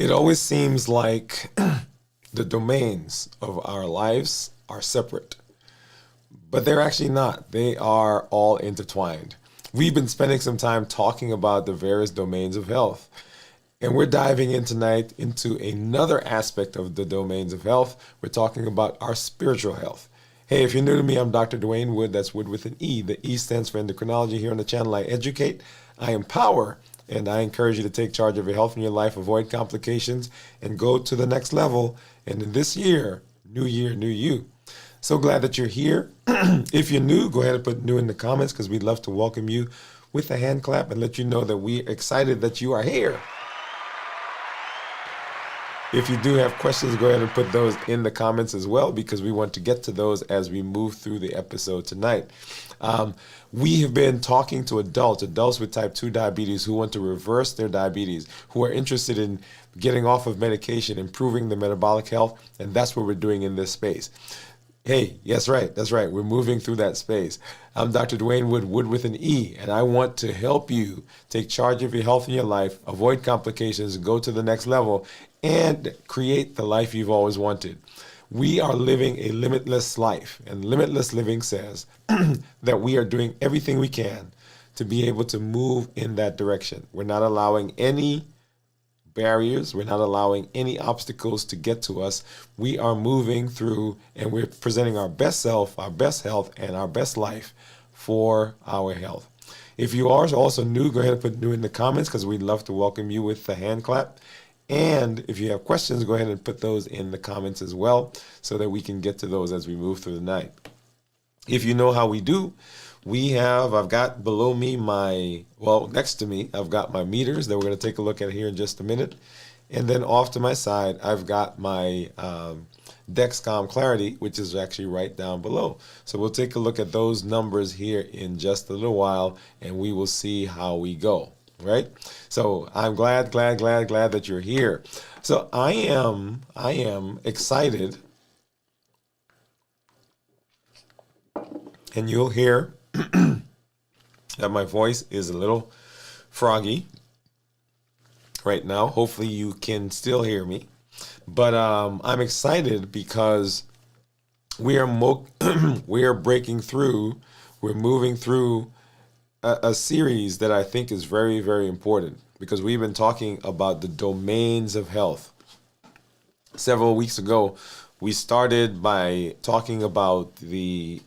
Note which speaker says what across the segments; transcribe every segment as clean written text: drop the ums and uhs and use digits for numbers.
Speaker 1: It always seems like the domains of our lives are separate, but they're actually not. They are all intertwined. We've been spending some time talking about the various domains of health, and we're diving in tonight into another aspect of the domains of health. We're talking about our spiritual health. Hey, if you're new to me, I'm Dr. Dwain Woode. That's Wood with an E. The E stands for endocrinology. Here on the channel, I educate, I empower, and I encourage you to take charge of your health and your life, avoid complications, and go to the next level. And in this year, new you. So glad that you're here. If you're new, go ahead and put new in the comments because we'd love to welcome you with a hand clap and let you know that we're excited that you are here. If you do have questions, go ahead and put those in the comments as well because we want to get to those as we move through the episode tonight. We have been talking to adults with type 2 diabetes who want to reverse their diabetes, who are interested in getting off of medication, improving their metabolic health, and that's what we're doing in this space. Hey, that's right. We're moving through that space. I'm Dr. Dwain Woode, Wood with an E, and I want to help you take charge of your health and your life, avoid complications, go to the next level, and create the life you've always wanted. We are living a limitless life, and limitless living says that we are doing everything we can to be able to move in that direction. We're not allowing any barriers. We're not allowing any obstacles to get to us. We are moving through and we're presenting our best self, our best health, and our best life for our health. If you are also new, go ahead and put new in the comments because we'd love to welcome you with the hand clap. And if you have questions, go ahead and put those in the comments as well so that we can get to those as we move through the night. If you know how we do, I've got below me next to me, I've got my meters that we're going to take a look at here in just a minute. And then off to my side, I've got my Dexcom Clarity, which is actually right down below. So we'll take a look at those numbers here in just a little while, and we will see how we go, right? So I'm glad that you're here. So I am excited, and you'll hear that my voice is a little froggy right now. Hopefully you can still hear me. But I'm excited because we are breaking through, we're moving through a series that I think is very, very important because we've been talking about the domains of health. Several weeks ago, we started by talking about the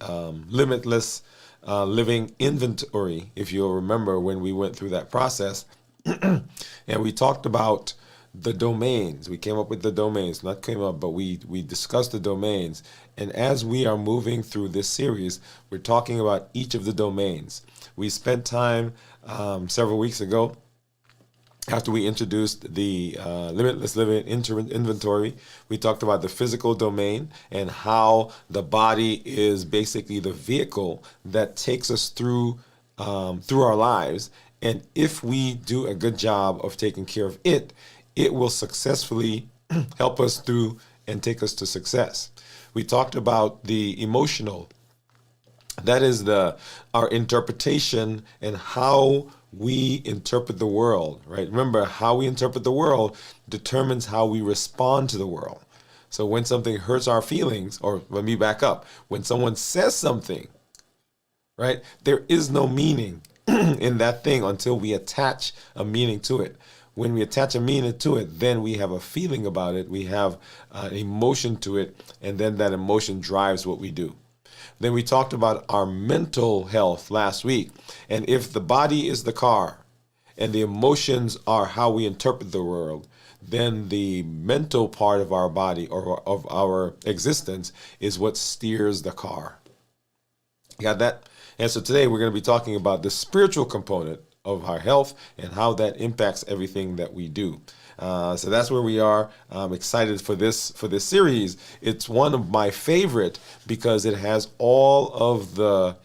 Speaker 1: limitless living inventory, if you'll remember when we went through that process. And we talked about the domains. We came up with the domains, not came up, but we discussed the domains. And as we are moving through this series, we're talking about each of the domains. We spent time several weeks ago after we introduced the limitless living inventory. We talked about the physical domain and how the body is basically the vehicle that takes us through our lives. And if we do a good job of taking care of it, it will successfully help us through and take us to success. We talked about the emotional. That is our interpretation and how we interpret the world, right? Remember, how we interpret the world determines how we respond to the world. So when something hurts our feelings, or let me back up, when someone says something, right, there is no meaning in that thing until we attach a meaning to it. When we attach a meaning to it, then we have a feeling about it, we have an emotion to it, and then that emotion drives what we do. Then we talked about our mental health last week. And if the body is the car and the emotions are how we interpret the world, then the mental part of our body or of our existence is what steers the car. Got that? And so today we're going to be talking about the spiritual component of our health and how that impacts everything that we do. So that's where we are. I'm excited for this series. It's one of my favorite because it has all of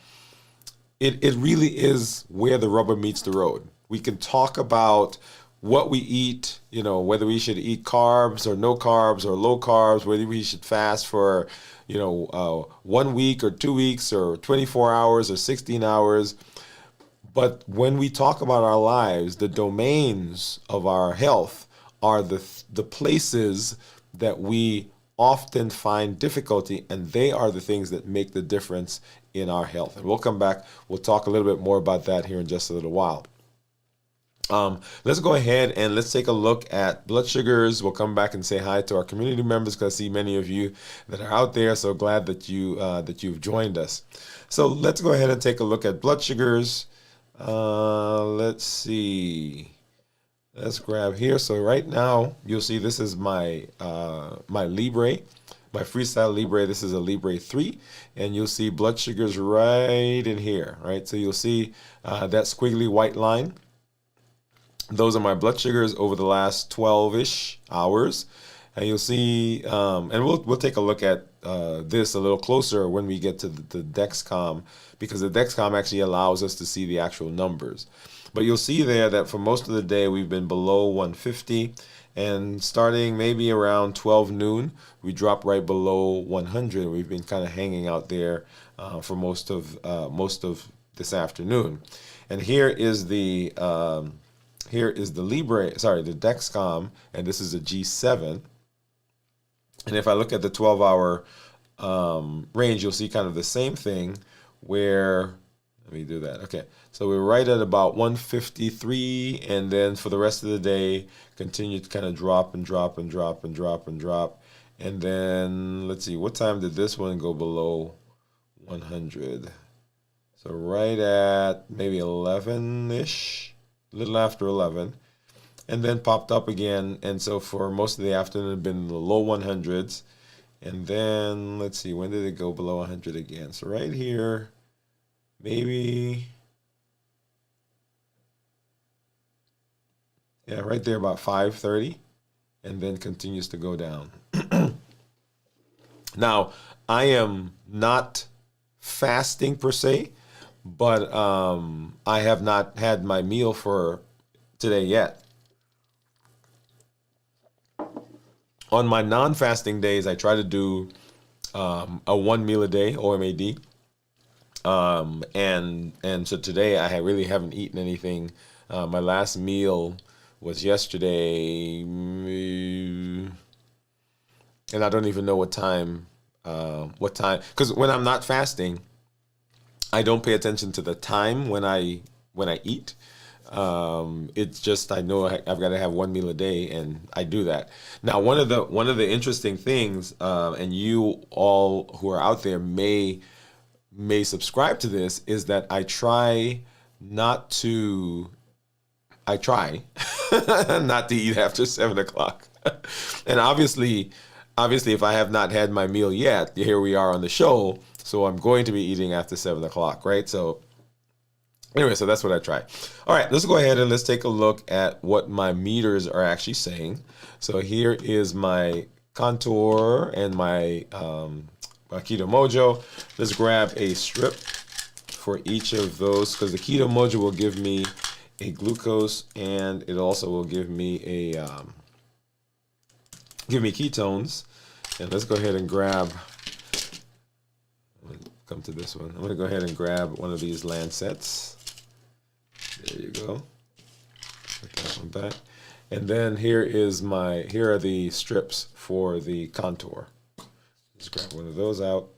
Speaker 1: it really is where the rubber meets the road. We can talk about what we eat, whether we should eat carbs or no carbs or low carbs, whether we should fast for, 1 week or 2 weeks or 24 hours or 16 hours. But when we talk about our lives, the domains of our health are the places that we often find difficulty, and they are the things that make the difference in our health. And we'll come back, we'll talk a little bit more about that here in just a little while. Let's go ahead and let's take a look at blood sugars. We'll come back and say hi to our community members, because I see many of you that are out there. So glad that you've joined us. So let's go ahead and take a look at blood sugars. Let's see. Let's grab here. So right now you'll see this is my my Libre, my Freestyle Libre. This is a Libre 3, and you'll see blood sugars right in here, right? So you'll see that squiggly white line. Those are my blood sugars over the last 12-ish hours. And you'll see, and we'll take a look at this a little closer when we get to the Dexcom, because the Dexcom actually allows us to see the actual numbers. But you'll see there that for most of the day we've been below 150, and starting maybe around 12 noon, we drop right below 100. We've been kind of hanging out there for most of this afternoon. And here is the Libre, sorry, the Dexcom, and this is a G7. And if I look at the 12-hour range, you'll see kind of the same thing where, let me do that. Okay, so we're right at about 153, and then for the rest of the day, continue to kind of drop and drop and drop and drop and drop. And then, let's see, what time did this one go below 100? So right at maybe 11-ish. A little after 11, and then popped up again. And so for most of the afternoon, it's been in the low 100s. And then let's see, when did it go below 100 again? So right here, maybe, yeah, right there about 5:30, and then continues to go down. Now, I am not fasting per se, but I have not had my meal for today yet. On my non-fasting days, I try to do a 1 meal a day, OMAD. And so today I really haven't eaten anything. My last meal was yesterday, and I don't even know what time, because when I'm not fasting, I don't pay attention to the time when I eat. It's just, I know I've got to have 1 meal a day, and I do that. Now, one of the interesting things, and you all who are out there may subscribe to this, is that I try not to eat after 7 o'clock. And obviously, if I have not had my meal yet, here we are on the show. So I'm going to be eating after 7 o'clock, right? So anyway, so that's what I try. All right, let's go ahead and let's take a look at what my meters are actually saying. So here is my Contour and my Keto Mojo. Let's grab a strip for each of those, because the Keto Mojo will give me a glucose, and it also will give me ketones. And let's go ahead and grab. Come to this one. I'm going to go ahead and grab one of these Lancets. There you go. Put that one back. And then here are the strips for the Contour. Just grab one of those out,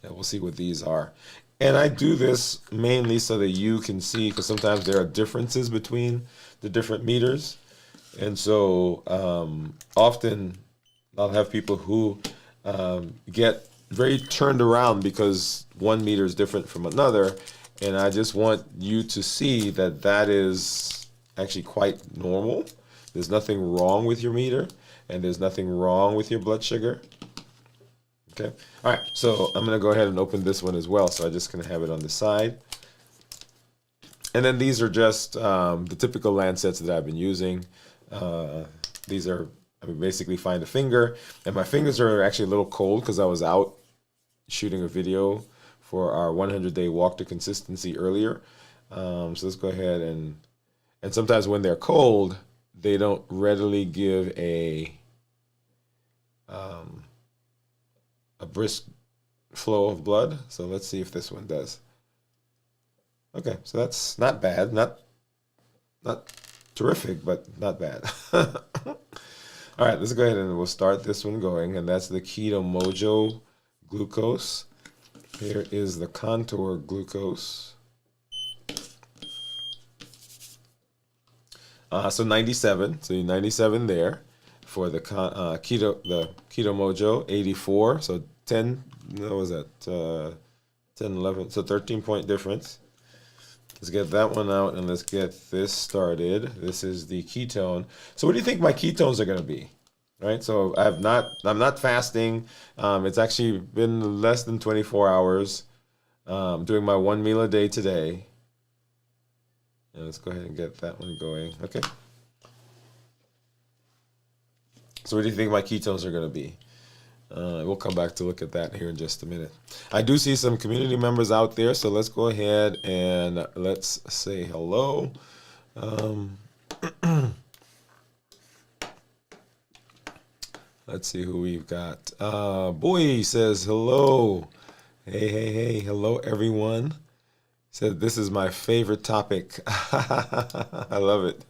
Speaker 1: and we'll see what these are. And I do this mainly so that you can see, because sometimes there are differences between the different meters. And so often I'll have people who get very turned around because one meter is different from another, and I just want you to see that that is actually quite normal. There's nothing wrong with your meter, and there's nothing wrong with your blood sugar. Okay, all right, so I'm gonna go ahead and open this one as well, so I'm just gonna have it on the side. And then these are just the typical Lancets that I've been using. These are, I mean, basically find a finger, and my fingers are actually a little cold because I was out shooting a video for our 100-day walk to consistency earlier. So let's go ahead and sometimes when they're cold, they don't readily give a brisk flow of blood. So let's see if this one does. Okay, so that's not bad, not terrific, but not bad. All right, let's go ahead and we'll start this one going, and that's the Keto Mojo glucose. Here is the contour glucose. So 97. So 97 there for the Keto Mojo. 84. So 10. What was that? 10, 11. So 13-point difference. Let's get that one out and let's get this started. This is the ketone. So what do you think my ketones are going to be? Right. So I'm not fasting. It's actually been less than 24 hours. Doing my one meal a day today. And let's go ahead and get that one going. Okay. So what do you think my ketones are going to be? We'll come back to look at that here in just a minute. I do see some community members out there, so let's go ahead and let's say hello. Let's see who we've got. Boy says hello. Hey, hello everyone. Said this is my favorite topic. I love it.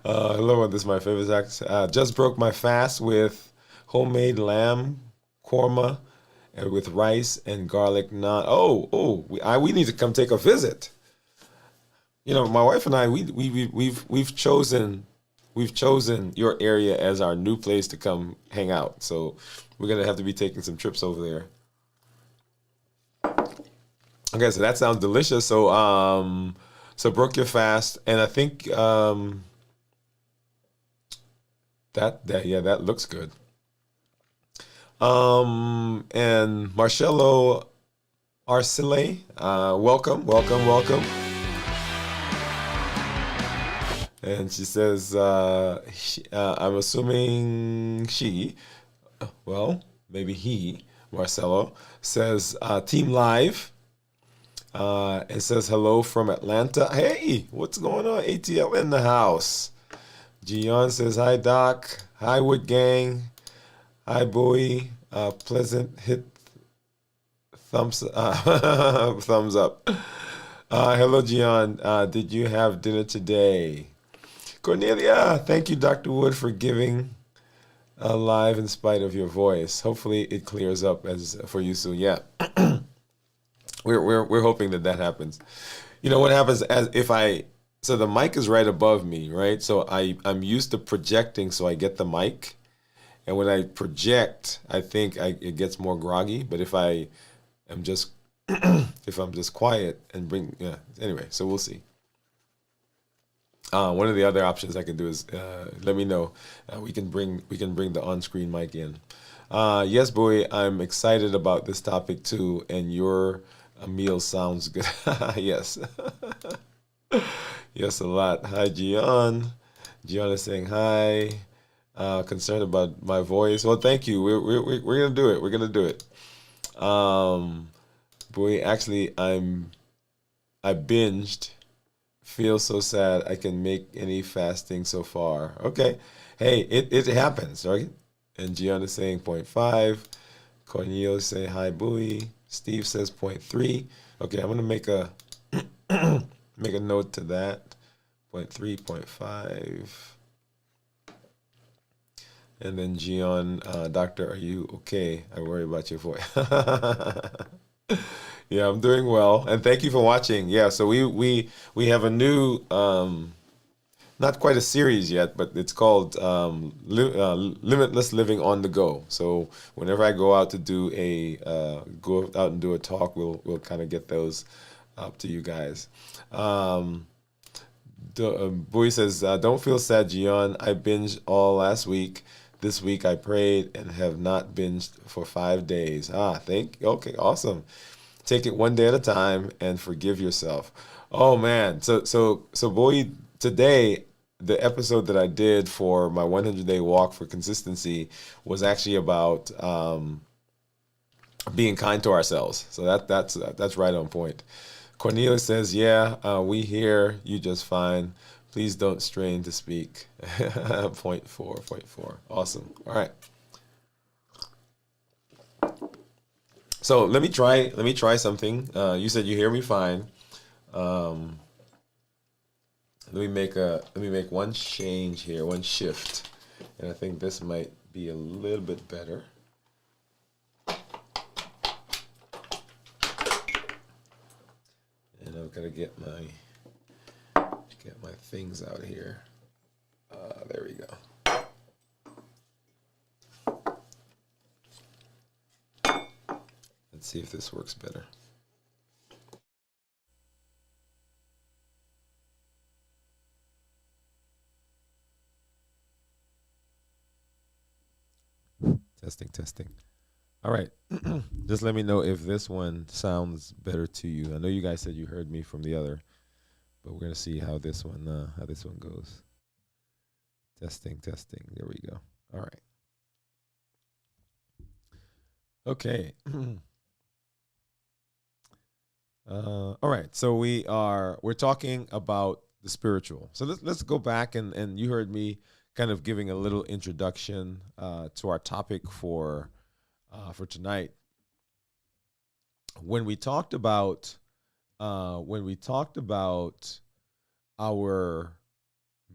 Speaker 1: Hello, this is my favorite topic. Just broke my fast with homemade lamb korma and with rice and garlic naan. We need to come take a visit. You know, my wife and I, we've chosen your area as our new place to come hang out. So we're gonna have to be taking some trips over there. Okay, so that sounds delicious. So so broke your fast, and I think that looks good. And Marcello Arcile, welcome. And she says, I'm assuming maybe he, Marcelo, says, Team Live. It says hello from Atlanta. Hey, what's going on? ATL in the house. Gian says, hi, Doc. Hi, Wood Gang. Hi, Bowie. Pleasant hit thumbs thumbs up. Hello, Gian. Did you have dinner today? Cornelia, thank you, Dr. Wood, for giving live in spite of your voice. Hopefully it clears up as for you soon. Yeah. We're hoping that happens. You know what happens so the mic is right above me, right? So I'm used to projecting, so I get the mic, and when I project, I think it gets more groggy. But if I am just if I'm just quiet and anyway, so we'll see. One of the other options I can do is let me know. We can bring the on-screen mic in. Yes, boy, I'm excited about this topic too, and your meal sounds good. Yes. Yes, a lot. Hi, Gian. Gian is saying hi. Concerned about my voice. Well, thank you. We're gonna do it. We're gonna do it. Boy, actually, I binged. Feel so sad. I can make any fasting so far. Okay. Hey, it happens, right? And Gian is saying 0.5. Cornelio is saying hi, Bowie. Steve says 0.3. Okay, I'm gonna make a make a note to that. 0.3, 0.5. And then Gian, doctor, are you okay? I worry about your voice. Yeah, I'm doing well, and thank you for watching. Yeah, so we have a new, not quite a series yet, but it's called Limitless Living on the Go. So whenever I go out to do go out and do a talk, we'll kind of get those up to you guys. Boy says, don't feel sad, Gian. I binged all last week. This week I prayed and have not binged for 5 days. Okay, awesome. Take it one day at a time and forgive yourself. Oh man, so boy, today the episode that I did for my 100-day walk for consistency was actually about being kind to ourselves. So that's right on point. Cornelia says, yeah, we hear you just fine. Please don't strain to speak. 0.4. Awesome. All right. So let me try something. You said you hear me fine. Let let me make one change here, one shift, and I think this might be a little bit better. And I've got to get my things out here. There we go. Let's see if this works better. Testing, testing. All right. Just let me know if this one sounds better to you. I know you guys said you heard me from the other, but we're gonna see how this one goes. Testing, testing. There we go. All right. Okay. All right. So we're talking about the spiritual. So let's go back and you heard me kind of giving a little introduction to our topic for tonight. When we talked about our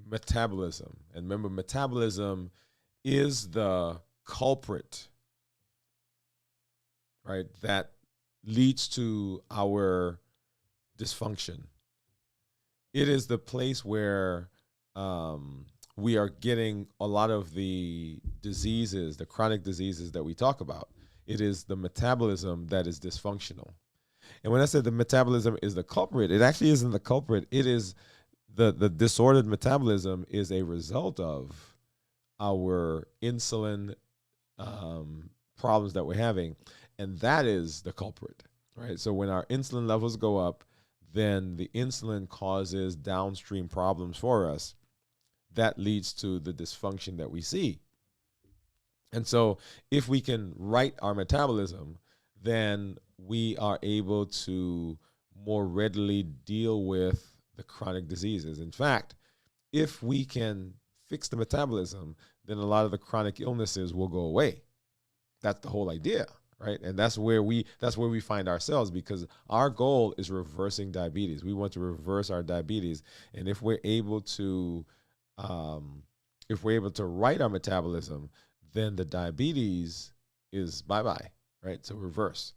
Speaker 1: metabolism, and remember, metabolism is the culprit, right, that leads to our dysfunction. It is the place where we are getting a lot of the diseases, the chronic diseases that we talk about. It is the metabolism that is dysfunctional. And when I said the metabolism is the culprit, it actually isn't the culprit. It is the disordered metabolism is a result of our insulin problems that we're having. And that is the culprit, right? So when our insulin levels go up, then the insulin causes downstream problems for us. That leads to the dysfunction that we see. And so if we can right our metabolism, then we are able to more readily deal with the chronic diseases. In fact, if we can fix the metabolism, then a lot of the chronic illnesses will go away. That's the whole idea, right? And that's where we find ourselves, because our goal is reversing diabetes. We want to reverse our diabetes. And if we're able to right our metabolism, then the diabetes is bye-bye, right? So reverse.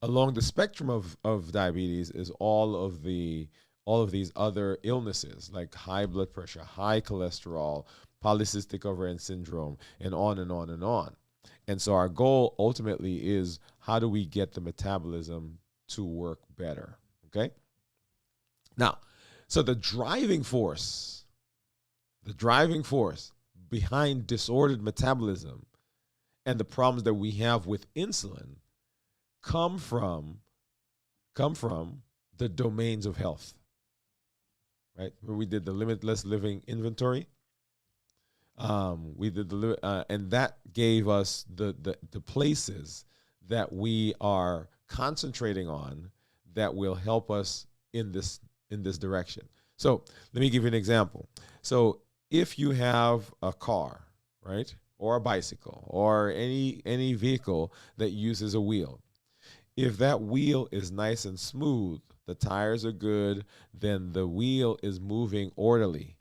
Speaker 1: Along the spectrum of diabetes is all of these other illnesses like high blood pressure, high cholesterol, polycystic ovarian syndrome, and on and on and on. And so our goal ultimately is, how do we get the metabolism to work better? Okay? Now, so the driving force behind disordered metabolism and the problems that we have with insulin come from the domains of health, right? Where we did the limitless living inventory. And that gave us the places that we are concentrating on that will help us in this direction. So let me give you an example. So if you have a car, right, or a bicycle, or any vehicle that uses a wheel, if that wheel is nice and smooth, the tires are good, then the wheel is moving orderly.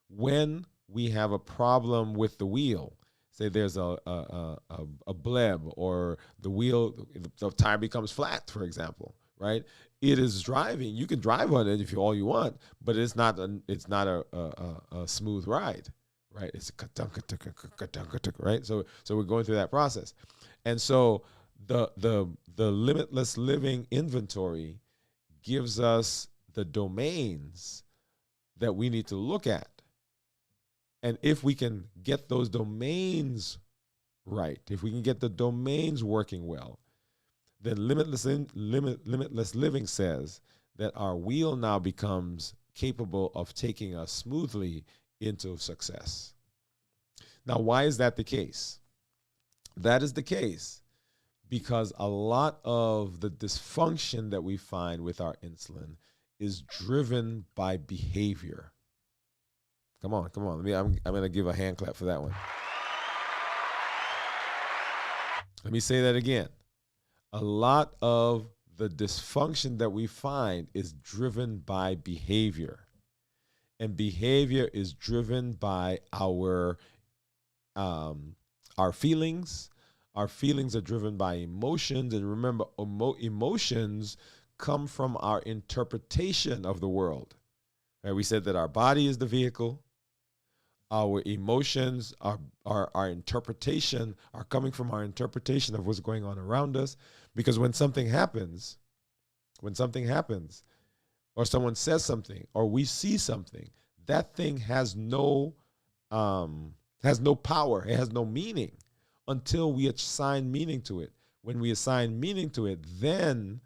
Speaker 1: When we have a problem with the wheel, say there's a bleb, or the tire becomes flat, for example, right? It is driving. You can drive on it if all you want, but it's not a smooth ride, right? It's right. So we're going through that process, and so the limitless living inventory gives us the domains that we need to look at. And if we can get those domains right, if we can get the domains working well, then limitless living says that our wheel now becomes capable of taking us smoothly into success. Now, why is that the case? That is the case because a lot of the dysfunction that we find with our insulin is driven by behavior. Come on. I'm going to give a hand clap for that one. Let me say that again. A lot of the dysfunction that we find is driven by behavior. And behavior is driven by our feelings. Our feelings are driven by emotions. And remember, emotions come from our interpretation of the world. Right? We said that our body is the vehicle. Our emotions, our interpretation are coming from our interpretation of what's going on around us. Because when something happens, or someone says something, or we see something, that thing has no power. It has no meaning until we assign meaning to it. When we assign meaning to it, then,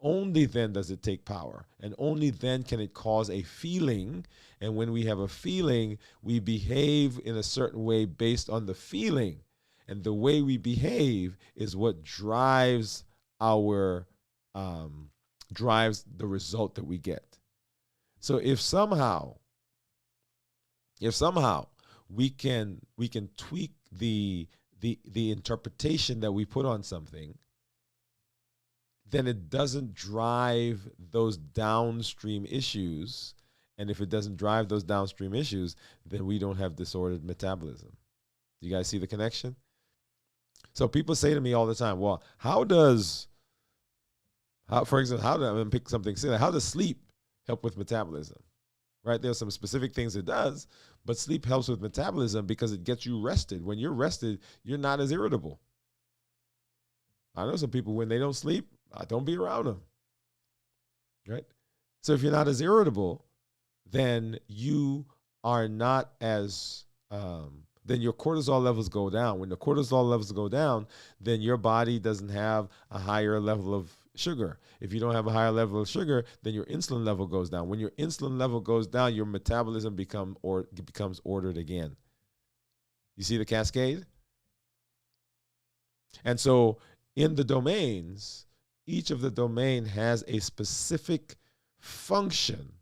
Speaker 1: only then does it take power. And only then can it cause a feeling. And when we have a feeling, we behave in a certain way based on the feeling. And the way we behave is what drives drives the result that we get. So if somehow we can tweak the interpretation that we put on something, then it doesn't drive those downstream issues. And if it doesn't drive those downstream issues, then we don't have disordered metabolism. You guys see the connection? So people say to me all the time, well, for example, I'm going to pick something silly. How does sleep help with metabolism? Right? There's some specific things it does, but sleep helps with metabolism because it gets you rested. When you're rested, you're not as irritable. I know some people, when they don't sleep, I don't be around them. Right? So if you're not as irritable, then you are not as, then your cortisol levels go down. When the cortisol levels go down, then your body doesn't have a higher level of sugar. If you don't have a higher level of sugar, then your insulin level goes down. When your insulin level goes down, your metabolism becomes ordered again. You see the cascade? And so in the domains, each of the domain has a specific function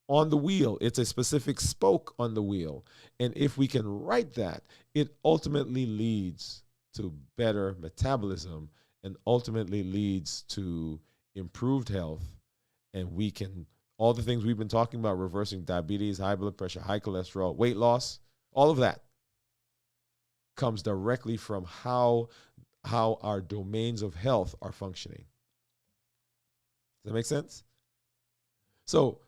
Speaker 1: on the wheel. It's a specific spoke on the wheel. And if we can write that, it ultimately leads to better metabolism and ultimately leads to improved health. And we can, all the things we've been talking about, reversing diabetes, high blood pressure, high cholesterol, weight loss, all of that comes directly from how our domains of health are functioning. Does that make sense? So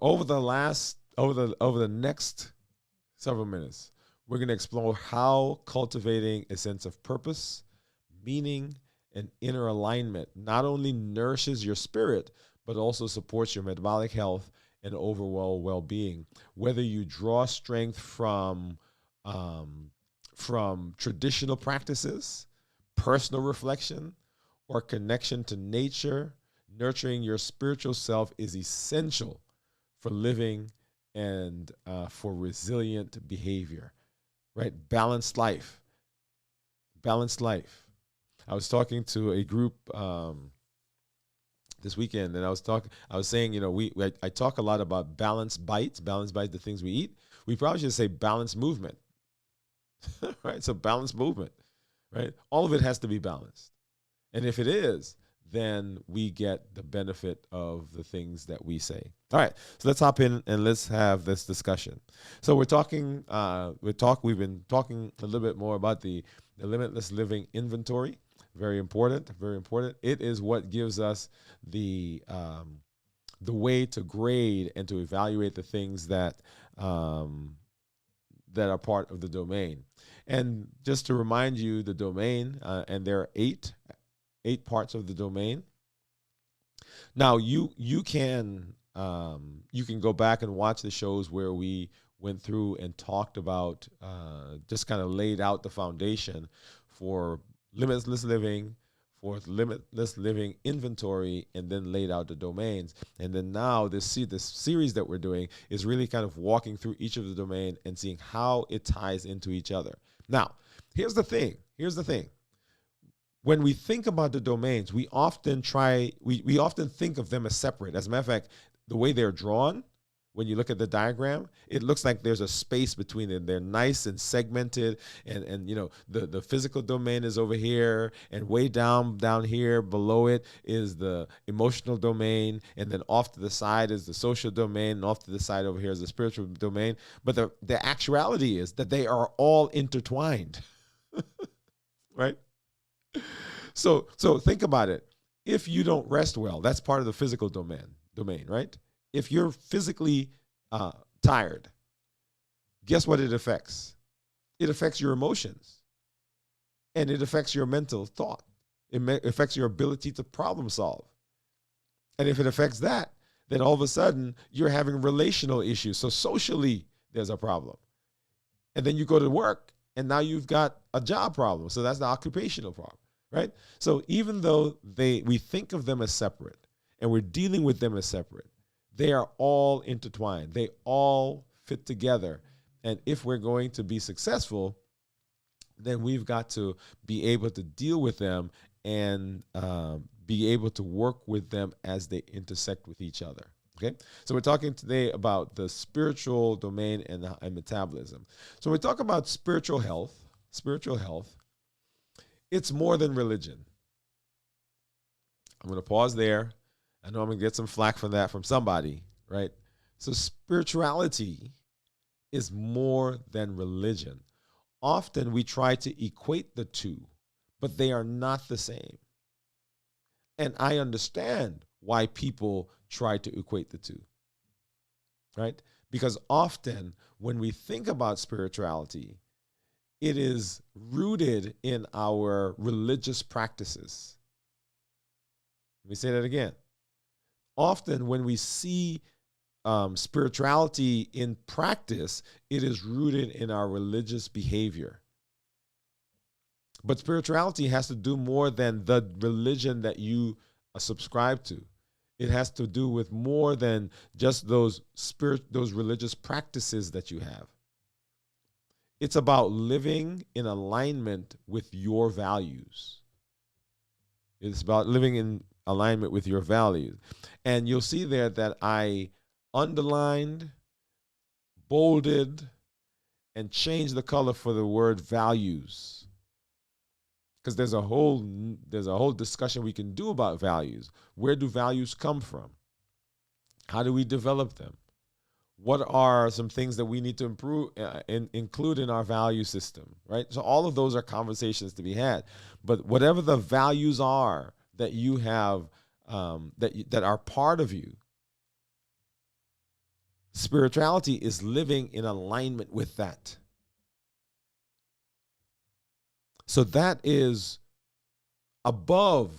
Speaker 1: over the next several minutes, we're going to explore how cultivating a sense of purpose, meaning, and inner alignment not only nourishes your spirit, but also supports your metabolic health and overall well-being. Whether you draw strength from traditional practices, personal reflection, or connection to nature, nurturing your spiritual self is essential for living and for resilient behavior, right? Balanced life. I was talking to a group this weekend, and I was saying, I talk a lot about balanced bites, the things we eat. We probably should say balanced movement, right? So balanced movement, right? All of it has to be balanced. And if it is, then we get the benefit of the things that we say. All right, so let's hop in and let's have this discussion. So we've been talking a little bit more about the limitless living inventory. Very important, very important. It is what gives us the way to grade and to evaluate the things that are part of the domain. And just to remind you, the domain, and there are eight parts of the domain. Now you can go back and watch the shows where we went through and talked about, just kind of laid out the foundation for limitless living, for limitless living inventory, and then laid out the domains. And then now this series that we're doing is really kind of walking through each of the domain and seeing how it ties into each other. Now, here's the thing. When we think about the domains, we often think of them as separate. As a matter of fact, the way they're drawn, when you look at the diagram, it looks like there's a space between it. They're nice and segmented, and the physical domain is over here, and way down here below it is the emotional domain, and then off to the side is the social domain, and off to the side over here is the spiritual domain. But the actuality is that they are all intertwined, right? So think about it. If you don't rest well, that's part of the physical domain, right? If you're physically tired, guess what it affects? It affects your emotions, and it affects your mental thought. It affects your ability to problem solve. And if it affects that, then all of a sudden you're having relational issues. So socially, there's a problem. And then you go to work, and now you've got a job problem. So that's the occupational problem, right? So even though we think of them as separate, and we're dealing with them as separate, they are all intertwined. They all fit together. And if we're going to be successful, then we've got to be able to deal with them and be able to work with them as they intersect with each other. Okay, so we're talking today about the spiritual domain and metabolism. So when we talk about spiritual health, it's more than religion. I'm going to pause there. I know I'm going to get some flack from that from somebody, right? So spirituality is more than religion. Often we try to equate the two, but they are not the same. And I understand why people try to equate the two, right? Because often when we think about spirituality, it is rooted in our religious practices. Let me say that again. Often when we see spirituality in practice, it is rooted in our religious behavior. But spirituality has to do more than the religion that you subscribe to. It has to do with more than just those religious practices that you have. It's about living in alignment with your values. It's about living in alignment with your values. And you'll see there that I underlined, bolded, and changed the color for the word values. Because there's a whole discussion we can do about values. Where do values come from? How do we develop them? What are some things that we need to improve, include in our value system, right? So all of those are conversations to be had. But whatever the values are that you have, that are part of you, spirituality is living in alignment with that. So that is above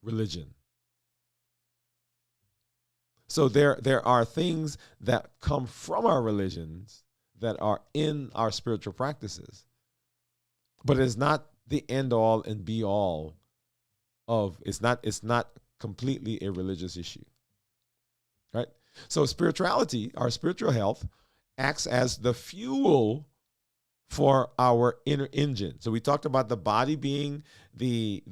Speaker 1: religion. So there are things that come from our religions that are in our spiritual practices. But it's not the end all and be all of, it's not completely a religious issue. Right? So spirituality, our spiritual health, acts as the fuel for our inner engine. So we talked about the body being the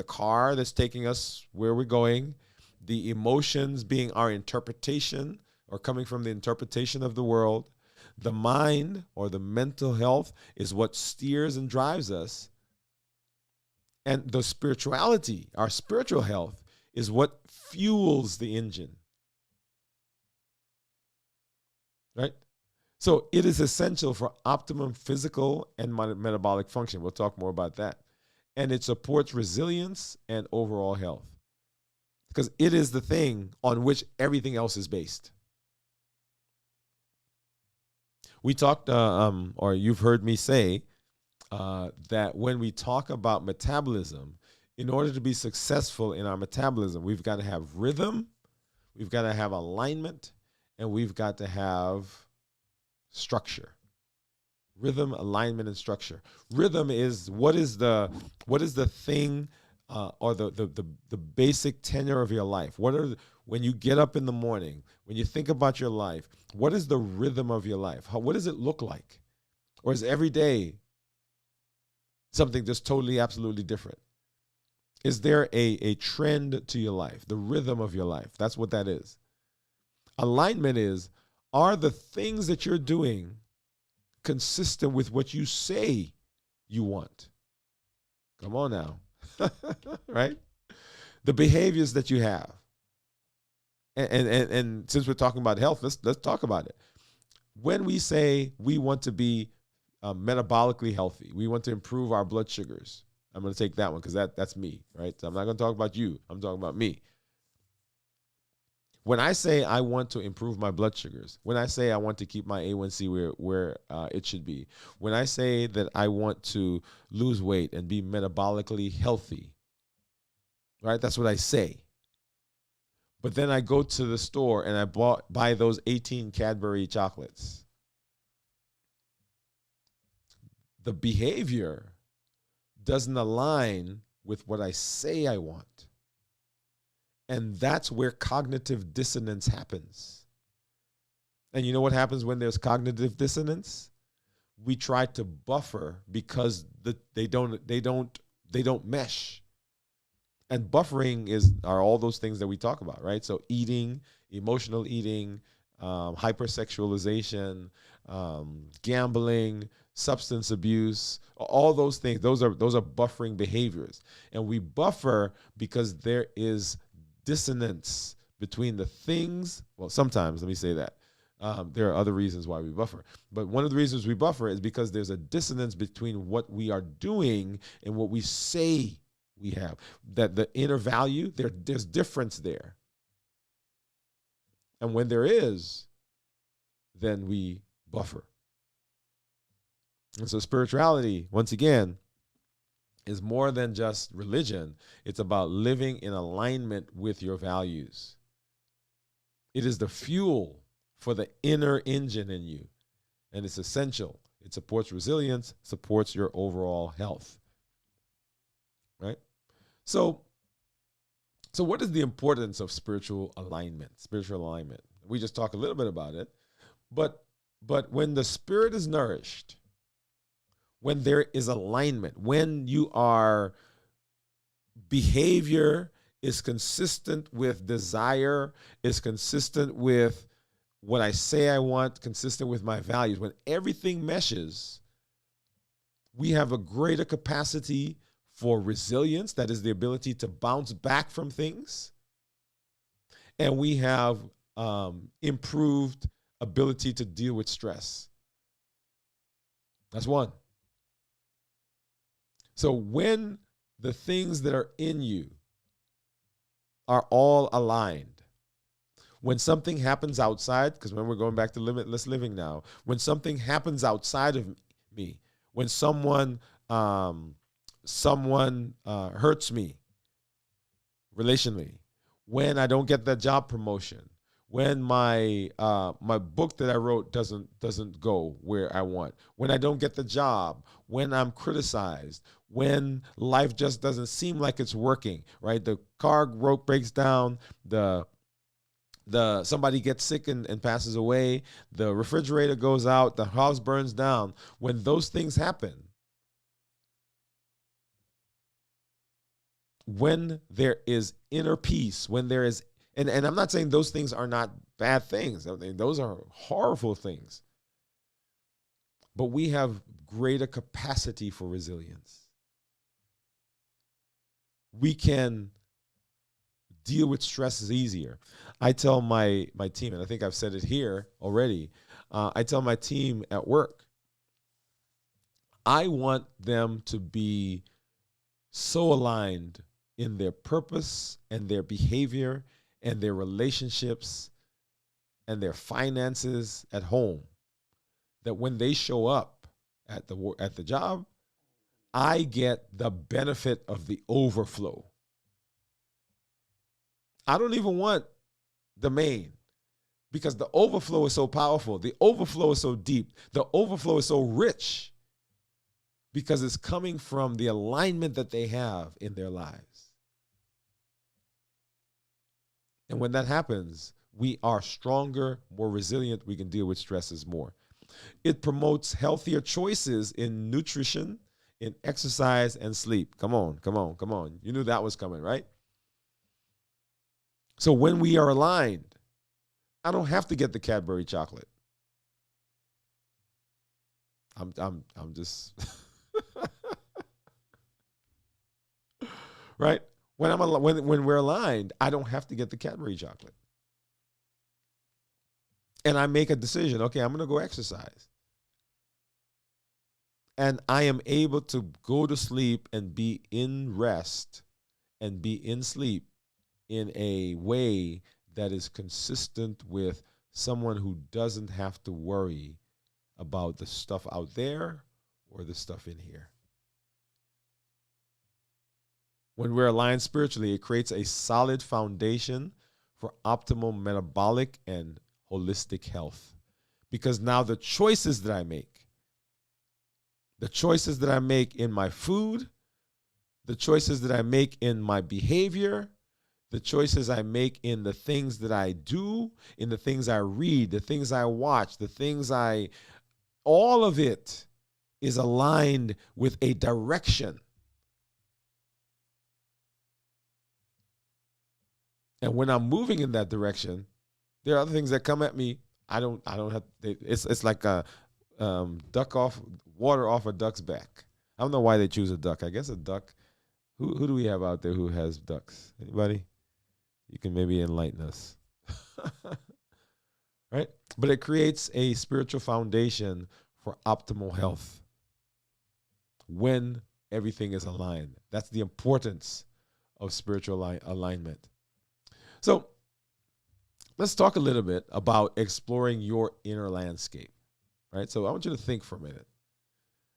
Speaker 1: car that's taking us where we're going, the emotions being our interpretation or coming from the interpretation of the world. The mind or the mental health is what steers and drives us. And the spirituality, our spiritual health, is what fuels the engine. Right? So it is essential for optimum physical and metabolic function. We'll talk more about that. And it supports resilience and overall health, because it is the thing on which everything else is based. We talked, or you've heard me say, that when we talk about metabolism, in order to be successful in our metabolism, we've got to have rhythm, we've got to have alignment, and we've got to have structure. Rhythm, alignment, and structure. Rhythm is what is the thing or the basic tenor of your life. When you get up in the morning, when you think about your life, what is the rhythm of your life? What does it look like? Or is every day something just totally, absolutely different? Is there a trend to your life, the rhythm of your life? That's what that is. Alignment is, are the things that you're doing consistent with what you say you want? Come on now. Right? The behaviors that you have. And since we're talking about health, let's talk about it. When we say we want to be metabolically healthy, we want to improve our blood sugars. I'm going to take that one because that's me, right? So I'm not going to talk about you. I'm talking about me. When I say I want to improve my blood sugars, when I say I want to keep my A1C where it should be, when I say that I want to lose weight and be metabolically healthy, right? That's what I say. But then I go to the store and I buy those 18 Cadbury chocolates. The behavior doesn't align with what I say I want. And that's where cognitive dissonance happens. And you know what happens when there's cognitive dissonance? We try to buffer because they don't mesh. And buffering are all those things that we talk about, right? So eating, emotional eating, hypersexualization, gambling, substance abuse, all those things. Those are buffering behaviors. And we buffer because there is dissonance between the things. Well, sometimes, let me say that. There are other reasons why we buffer. But one of the reasons we buffer is because there's a dissonance between what we are doing and what we say we have. That the inner value, there's difference there. And when there is, then we buffer. And so spirituality, once again, is more than just religion. It's about living in alignment with your values. It is the fuel for the inner engine in you, and it's essential. It supports resilience, supports your overall health. Right? So what is the importance of spiritual alignment? Spiritual alignment. We just talked a little bit about it, but when the spirit is nourished, when there is alignment, when your behavior is consistent with desire, is consistent with what I say I want, consistent with my values, when everything meshes, we have a greater capacity for resilience, that is the ability to bounce back from things. And we have improved ability to deal with stress. That's one. So when the things that are in you are all aligned, when something happens outside, because when we're going back to limitless living now, when something happens outside of me, when someone hurts me relationally, when I don't get that job promotion, when my book that I wrote doesn't go where I want, when I don't get the job, when I'm criticized, when life just doesn't seem like it's working, right? The car breaks down, somebody gets sick and passes away, the refrigerator goes out, the house burns down. When those things happen, when there is inner peace, when there is, and I'm not saying those things are not bad things. I mean, those are horrible things. But we have greater capacity for resilience. We can deal with stresses easier. I tell my team, and I think I've said it here already, I tell my team at work, I want them to be so aligned in their purpose and their behavior and their relationships and their finances at home, that when they show up at the job, I get the benefit of the overflow. I don't even want the main, because the overflow is so powerful. The overflow is so deep. The overflow is so rich because it's coming from the alignment that they have in their lives. And when that happens, we are stronger, more resilient. We can deal with stresses more. It promotes healthier choices in nutrition, in exercise, and sleep. Come on. You knew that was coming, right? So when we are aligned, I don't have to get the Cadbury chocolate. I'm just right. When we're aligned, I don't have to get the Cadbury chocolate. And I make a decision, okay, I'm going to go exercise. And I am able to go to sleep and be in rest and be in sleep in a way that is consistent with someone who doesn't have to worry about the stuff out there or the stuff in here. When we're aligned spiritually, it creates a solid foundation for optimal metabolic and holistic health. Because now the choices that I make in my food, the choices that I make in my behavior, the choices I make in the things that I do, in the things I read, the things I watch, all of it is aligned with a direction. And when I'm moving in that direction, there are other things that come at me. I don't have. It's like a water off a duck's back. I don't know why they choose a duck. I guess a duck. Who do we have out there who has ducks? Anybody? You can maybe enlighten us. Right? But it creates a spiritual foundation for optimal health when everything is aligned. That's the importance of spiritual alignment. So let's talk a little bit about exploring your inner landscape, right? So I want you to think for a minute.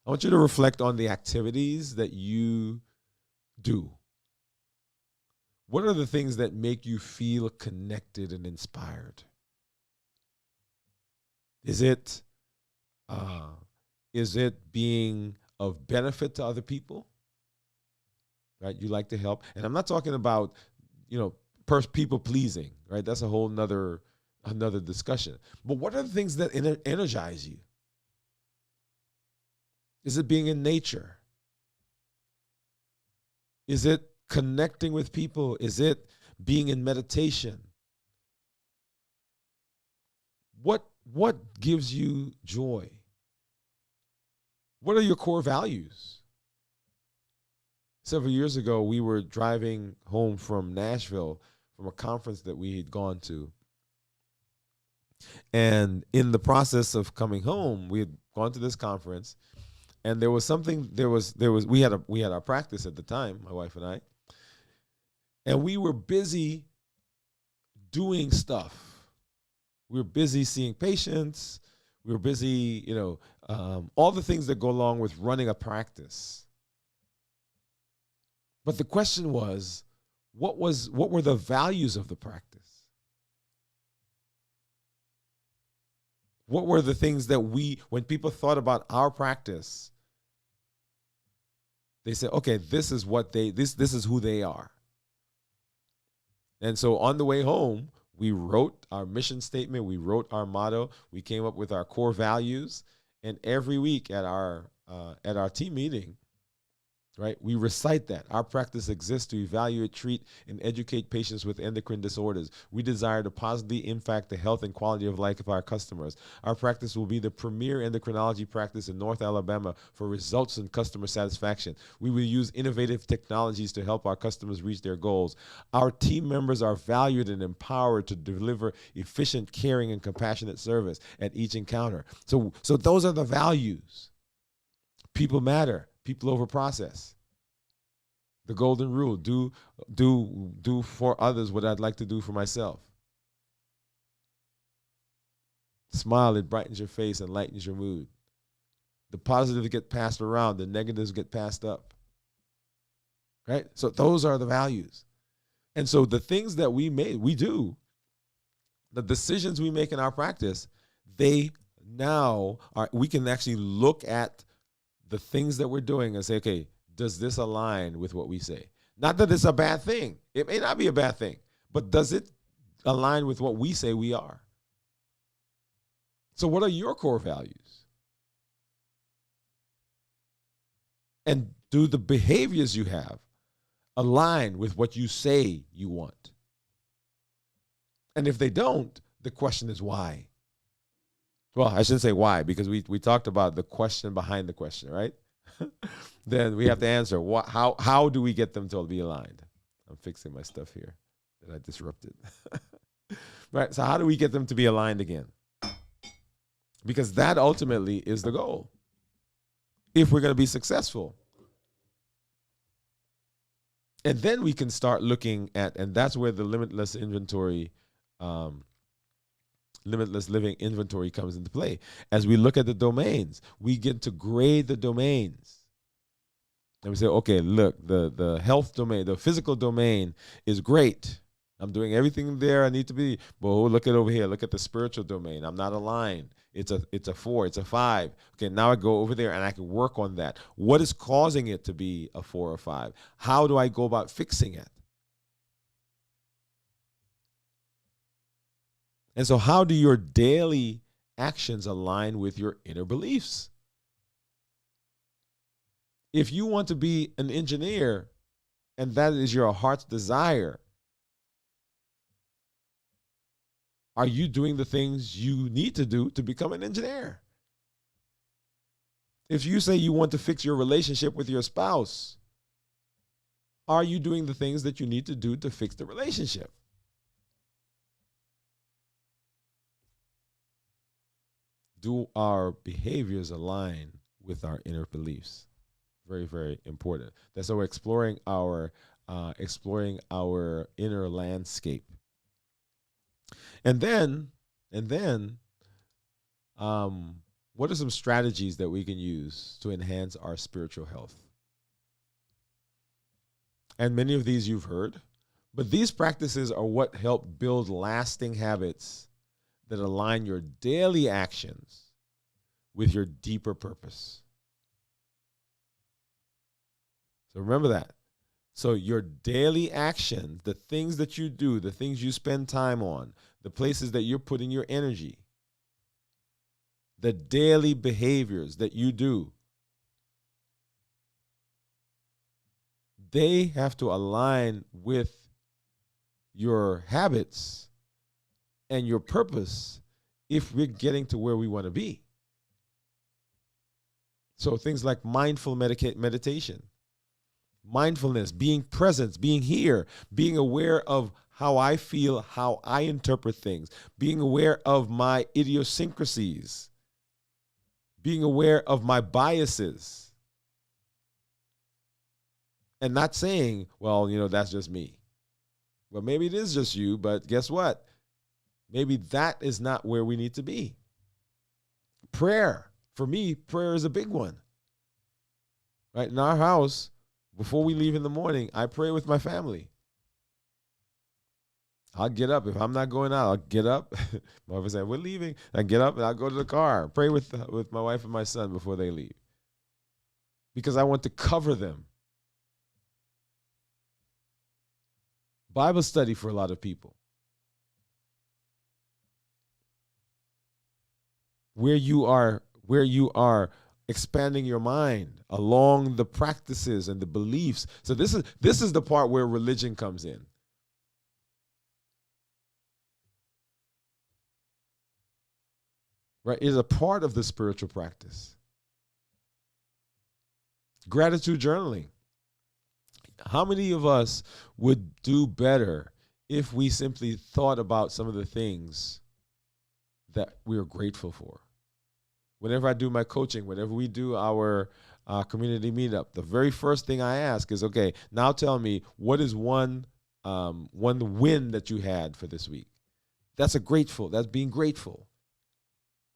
Speaker 1: I want you to reflect on the activities that you do. What are the things that make you feel connected and inspired? Is it being of benefit to other people? Right? You like to help. And I'm not talking about, people pleasing, right? That's a whole another discussion. But what are the things that energize you? Is it being in nature? Is it connecting with people? Is it being in meditation? What gives you joy? What are your core values? Several years ago, we were driving home from Nashville from a conference that we had gone to. And in the process of coming home, we had gone to this conference, and we had our practice at the time, my wife and I, and we were busy doing stuff. We were busy seeing patients. We were busy, all the things that go along with running a practice. But the question was, what were the values of the practice? What were the things that when people thought about our practice, they said, okay, this is who they are. And so on the way home, we wrote our mission statement, we wrote our motto, we came up with our core values, and every week at our team meeting, right, we recite that. Our practice exists to evaluate, treat, and educate patients with endocrine disorders. We desire to positively impact the health and quality of life of our customers. Our practice will be the premier endocrinology practice in North Alabama for results and customer satisfaction. We will use innovative technologies to help our customers reach their goals. Our team members are valued and empowered to deliver efficient, caring, and compassionate service at each encounter. So those are the values. People matter. People over process. The golden rule: do for others what I'd like to do for myself. Smile, it brightens your face and lightens your mood. The positives get passed around, the negatives get passed up. Right? So those are the values. And so the things that we do, the decisions we make in our practice, we can actually look at the things that we're doing and say, okay, does this align with what we say? Not that it's a bad thing. It may not be a bad thing, but does it align with what we say we are? So what are your core values? And do the behaviors you have align with what you say you want? And if they don't, The question is why. Well, I shouldn't say why, because we talked about the question behind the question, right? Then we have to answer how do we get them to be aligned? I'm fixing my stuff here that I disrupted. Right? So how do we get them to be aligned again? Because that ultimately is the goal. If we're going to be successful. And then we can start looking at, and that's where the limitless inventory, limitless living inventory comes into play. As we look at the domains, we get to grade the domains. And we say, okay, look, the health domain, the physical domain is great. I'm doing everything there I need to be. But look at over here. Look at the spiritual domain. I'm not aligned. It's a 4. It's a 5. Okay, now I go over there and I can work on that. What is causing it to be a 4 or 5? How do I go about fixing it? And so how do your daily actions align with your inner beliefs? If you want to be an engineer and that is your heart's desire, are you doing the things you need to do to become an engineer? If you say you want to fix your relationship with your spouse, are you doing the things that you need to do to fix the relationship? Do our behaviors align with our inner beliefs? Very, very important. That's so we're exploring our inner landscape. And then, what are some strategies that we can use to enhance our spiritual health? And many of these you've heard, but these practices are what help build lasting habits that align your daily actions with your deeper purpose. So remember that. So your daily action, the things that you do, the things you spend time on, the places that you're putting your energy, the daily behaviors that you do, they have to align with your habits and your purpose if we're getting to where we want to be. So things like mindful meditation, mindfulness, being present, being here, being aware of how I feel, how I interpret things, being aware of my idiosyncrasies, being aware of my biases, and not saying, well, that's just me. Well, maybe it is just you, but guess what? Maybe that is not where we need to be. Prayer. For me, prayer is a big one. Right? In our house, before we leave in the morning, I pray with my family. I'll get up. If I'm not going out, I'll get up. My wife said, we're leaving. I get up and I'll go to the car, pray with my wife and my son before they leave. Because I want to cover them. Bible study for a lot of people. Where you are expanding your mind along the practices and the beliefs. So this is the part where religion comes in. Right? It is a part of the spiritual practice. Gratitude journaling. How many of us would do better if we simply thought about some of the things that we are grateful for? Whenever I do my coaching, whenever we do our community meetup, the very first thing I ask is, okay, now tell me, what is one win that you had for this week? That's being grateful.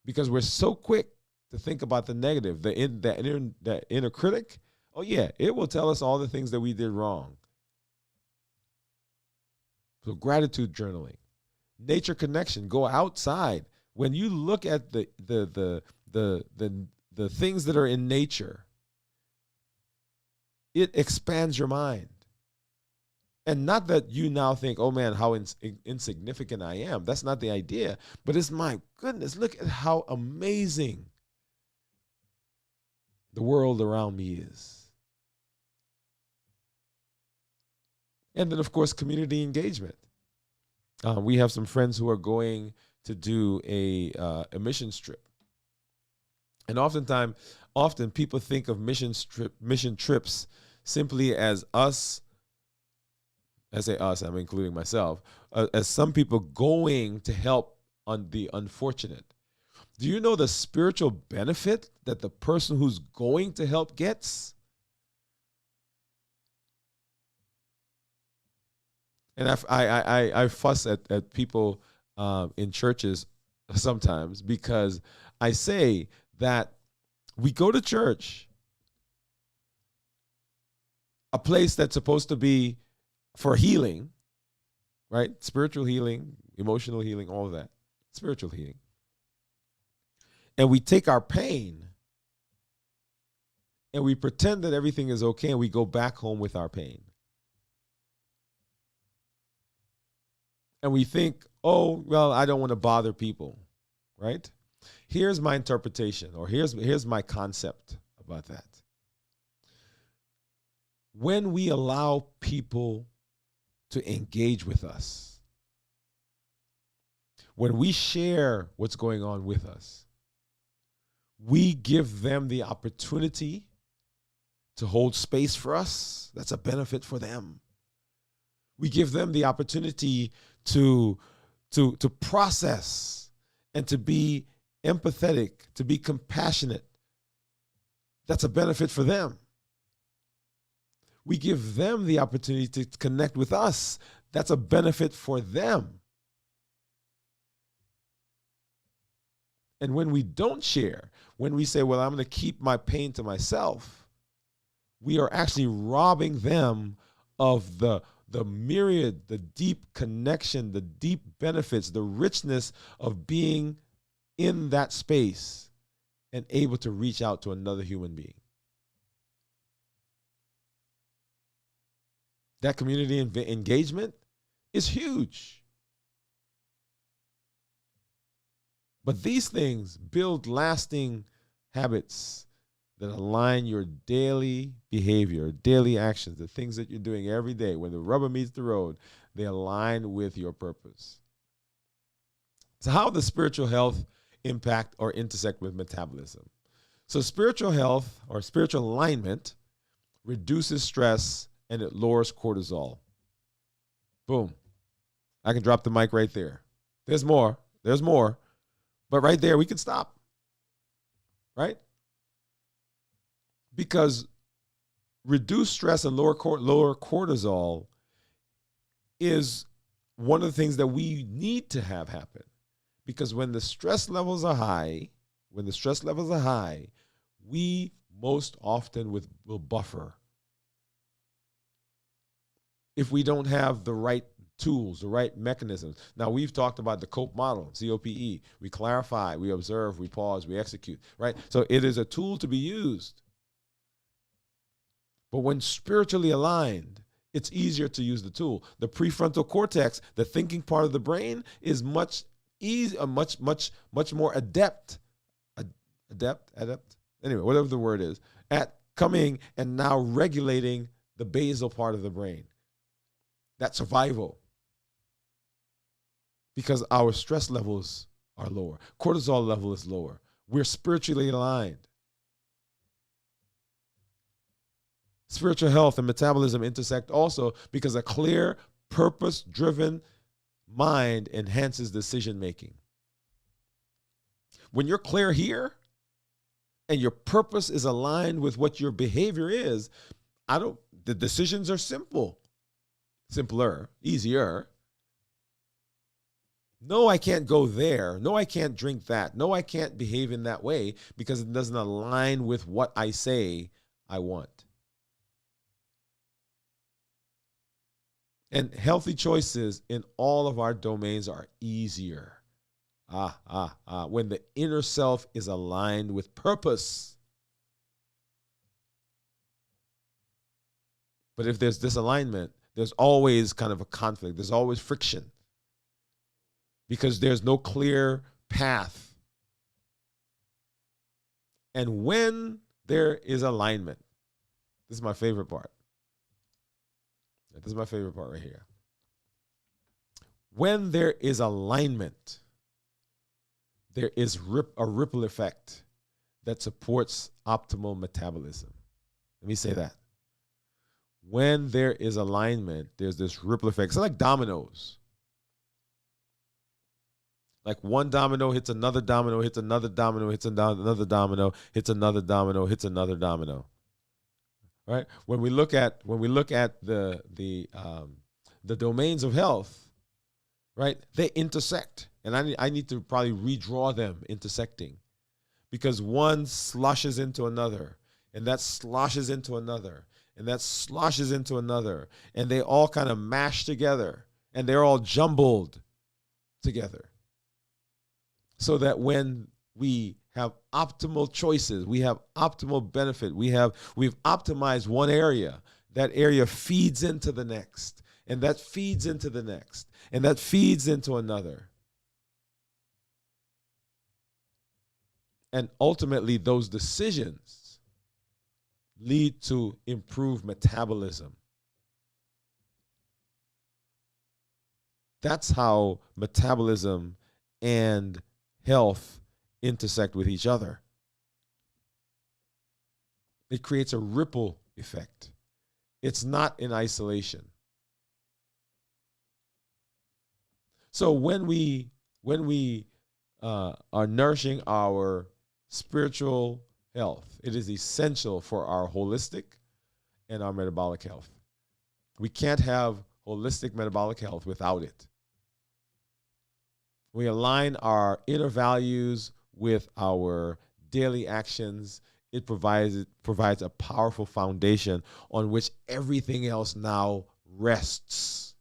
Speaker 1: Because we're so quick to think about the negative, the inner critic. Oh yeah, it will tell us all the things that we did wrong. So gratitude journaling, nature connection, go outside. When you look at the things that are in nature, it expands your mind. And not that you now think, oh man, how insignificant I am. That's not the idea. But it's, my goodness, look at how amazing the world around me is. And then, of course, community engagement. We have some friends who are going to do a mission trip. And often people think of mission trips simply as us. I say us, I'm including myself, as some people going to help on the unfortunate. Do you know the spiritual benefit that the person who's going to help gets? And I fuss at people in churches sometimes because I say that we go to church, a place that's supposed to be for healing, right? Spiritual healing, emotional healing, all of that. Spiritual healing. And we take our pain and we pretend that everything is okay and we go back home with our pain. And we think, oh, well, I don't want to bother people, right? Here's my interpretation, or here's my concept about that. When we allow people to engage with us, when we share what's going on with us, we give them the opportunity to hold space for us. That's a benefit for them. We give them the opportunity to process and to be empathetic, to be compassionate. That's a benefit for them. We give them the opportunity to connect with us. That's a benefit for them. And when we don't share, when we say, well, I'm going to keep my pain to myself, we are actually robbing them of the myriad, the deep connection, the deep benefits, the richness of being in that space and able to reach out to another human being. That community engagement is huge. But these things build lasting habits that align your daily behavior, daily actions, the things that you're doing every day. When the rubber meets the road, they align with your purpose. So how does spiritual health impact or intersect with metabolism? So spiritual health or spiritual alignment reduces stress and it lowers cortisol. Boom. I can drop the mic right there. There's more. But right there, we can stop. Right? Because reduced stress and lower cortisol is one of the things that we need to have happen. Because when the stress levels are high, we most often will buffer. If we don't have the right tools, the right mechanisms. Now, we've talked about the COPE model, COPE. We clarify, we observe, we pause, we execute, right? So it is a tool to be used. But when spiritually aligned, it's easier to use the tool. The prefrontal cortex, the thinking part of the brain, is much more adept. Anyway, whatever the word is, at coming and now regulating the basal part of the brain. That survival. Because our stress levels are lower. Cortisol level is lower. We're spiritually aligned. Spiritual health and metabolism intersect also because a clear, purpose-driven mind enhances decision making. When you're clear here and your purpose is aligned with what your behavior is, the decisions are simpler, easier. No, I can't go there. No, I can't drink that. No, I can't behave in that way because it doesn't align with what I say I want. And healthy choices in all of our domains are easier. When the inner self is aligned with purpose. But if there's disalignment, there's always kind of a conflict. There's always friction. Because there's no clear path. And when there is alignment, this is my favorite part. This is my favorite part right here. When there is alignment, there is a ripple effect that supports optimal metabolism. Let me say that. When there is alignment, there's this ripple effect. It's like dominoes. Like one domino hits another domino, hits another domino, hits another domino, hits another domino, hits another domino. Right? When we look at the domains of health, right? They intersect, and I need to probably redraw them intersecting, because one sloshes into another, and that sloshes into another, and that sloshes into another, and they all kind of mash together, and they're all jumbled together. So that when we have optimal choices, we have optimal benefit, we've optimized one area, that area feeds into the next, and that feeds into the next, and that feeds into another. And ultimately, those decisions lead to improved metabolism. That's how metabolism and health intersect with each other. It creates a ripple effect. It's not in isolation. So when we are nourishing our spiritual health, it is essential for our holistic and our metabolic health. We can't have holistic metabolic health without it. We align our inner values with our daily actions. It provides a powerful foundation on which everything else now rests.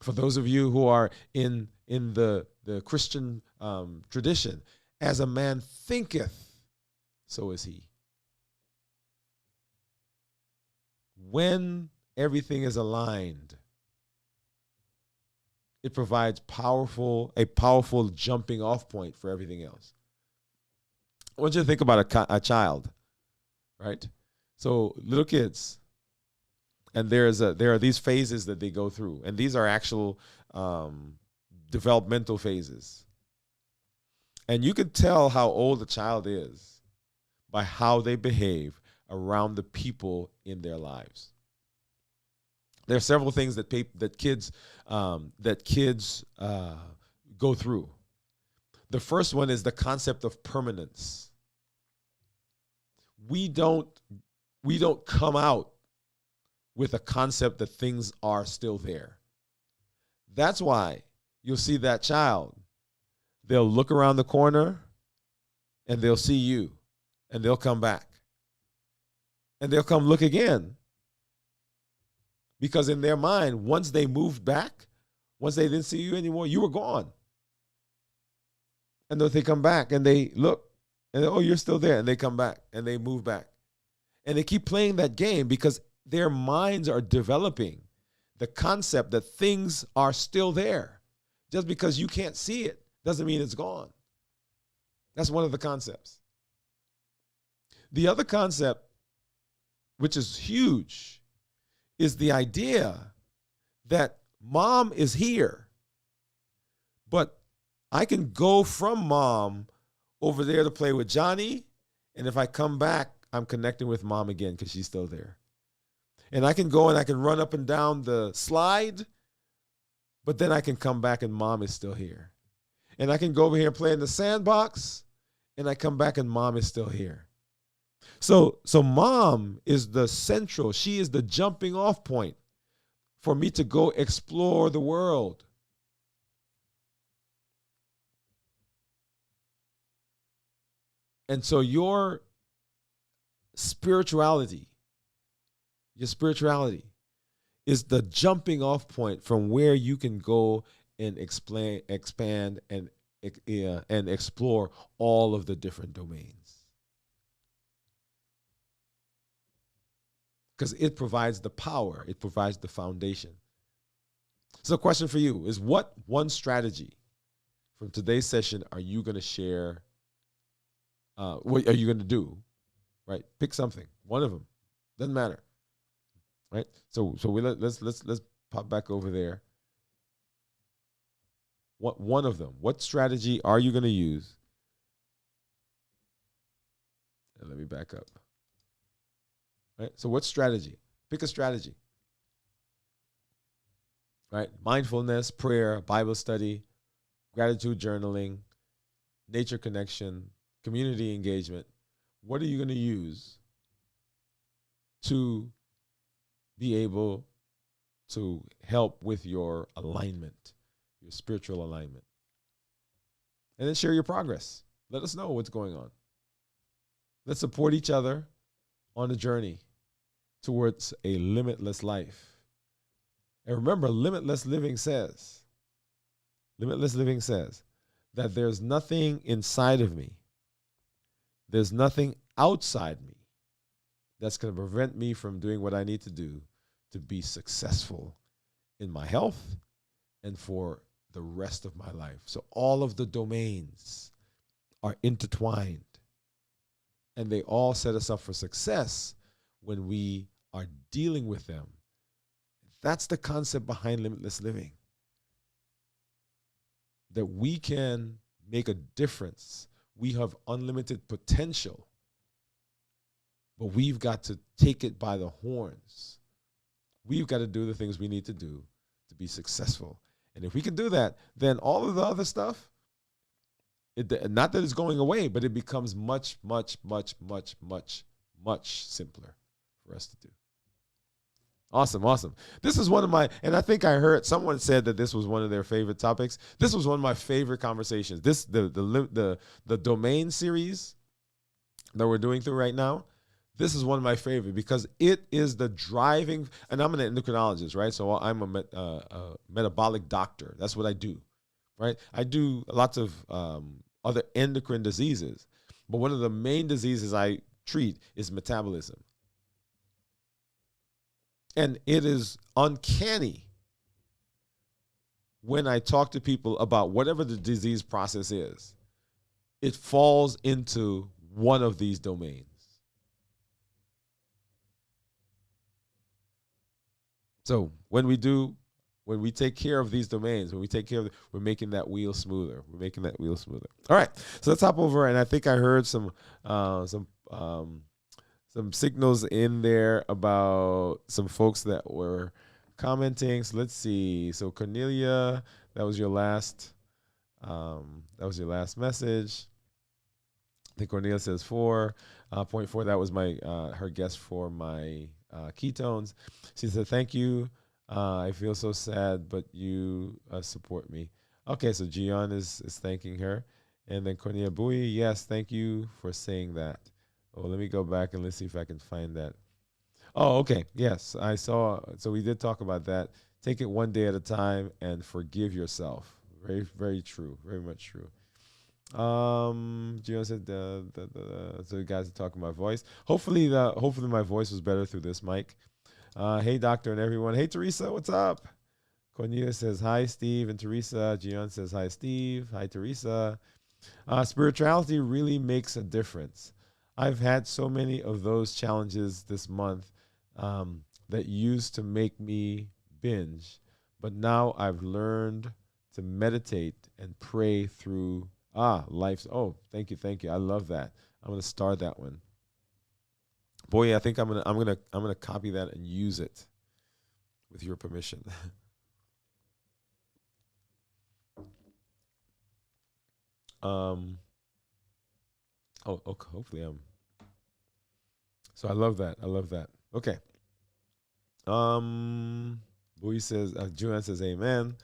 Speaker 1: For those of you who are in the Christian tradition, as a man thinketh, so is he. When everything is aligned, it provides a powerful jumping off point for everything else. I want you to think about a child, right? So little kids, and there are these phases that they go through, and these are actual developmental phases. And you can tell how old a child is by how they behave around the people in their lives. There are several things that kids go through. The first one is the concept of permanence. We don't come out with a concept that things are still there. That's why you'll see that child. They'll look around the corner and they'll see you, and they'll come back. And they'll come look again. Because in their mind, once they moved back, once they didn't see you anymore, you were gone. And then they come back and they look, and oh, you're still there. And they come back and they move back. And they keep playing that game because their minds are developing the concept that things are still there. Just because you can't see it doesn't mean it's gone. That's one of the concepts. The other concept, which is huge, is the idea that mom is here, but I can go from mom over there to play with Johnny, and if I come back, I'm connecting with mom again because she's still there. And I can go and I can run up and down the slide, but then I can come back and mom is still here. And I can go over here and play in the sandbox, and I come back and mom is still here. So mom is the central, she is the jumping off point for me to go explore the world. And so your spirituality is the jumping off point from where you can go and expand and explore all of the different domains. Because it provides the power, it provides the foundation. So the question for you is, what one strategy from today's session are you going to share? What are you going to do? Right? Pick something, one of them, doesn't matter. Right? So let's pop back over there. one of them. What strategy are you going to use? And let me back up. Right? So what strategy? Pick a strategy. Right? Mindfulness, prayer, Bible study, gratitude journaling, nature connection, community engagement. What are you going to use to be able to help with your alignment, your spiritual alignment? And then share your progress. Let us know what's going on. Let's support each other on the journey towards a limitless life. And remember, limitless living says that there's nothing inside of me, there's nothing outside me that's going to prevent me from doing what I need to do to be successful in my health and for the rest of my life. So all of the domains are intertwined, and they all set us up for success when we are dealing with them. That's the concept behind limitless living. That we can make a difference. We have unlimited potential, but we've got to take it by the horns. We've got to do the things we need to do to be successful. And if we can do that, then all of the other stuff, not that it's going away, but it becomes much, much, much, much, much, much simpler for us to do. Awesome, awesome. This is one of my, and I think I heard someone said that this was one of their favorite topics. This was one of my favorite conversations. The domain series that we're doing through right now, this is one of my favorite because it is the driving, and I'm an endocrinologist, right? So I'm a metabolic doctor. That's what I do, right? I do lots of other endocrine diseases, but one of the main diseases I treat is metabolism. And it is uncanny when I talk to people about whatever the disease process is, it falls into one of these domains. So when we take care of these domains, we're making that wheel smoother. All right, so let's hop over, and I think I heard some signals in there about some folks that were commenting. So let's see. So Cornelia, that was your last message. I think Cornelia says 4.4. That was my her guess for my ketones. She said, "Thank you. I feel so sad, but you support me." Okay, so Gian is thanking her, and then Cornelia Bowie, yes, thank you for saying that. Oh, let me go back and let's see if I can find that. Oh, okay. Yes, I saw. So we did talk about that. Take it one day at a time and forgive yourself. Very, very true. Very much true. Gio said so you guys are talking my voice. Hopefully my voice was better through this mic. Hey, doctor and everyone. Hey, Teresa, what's up? Cornelia says hi, Steve, and Teresa. Gian says hi, Steve. Hi, Teresa. Spirituality really makes a difference. I've had so many of those challenges this month that used to make me binge, but now I've learned to meditate and pray through life. Oh, thank you. I love that. I'm gonna start that one. Boy, I think I'm gonna copy that and use it with your permission. Oh, okay, hopefully I'm. So I love that. Okay. Bowie says, Julian says, amen.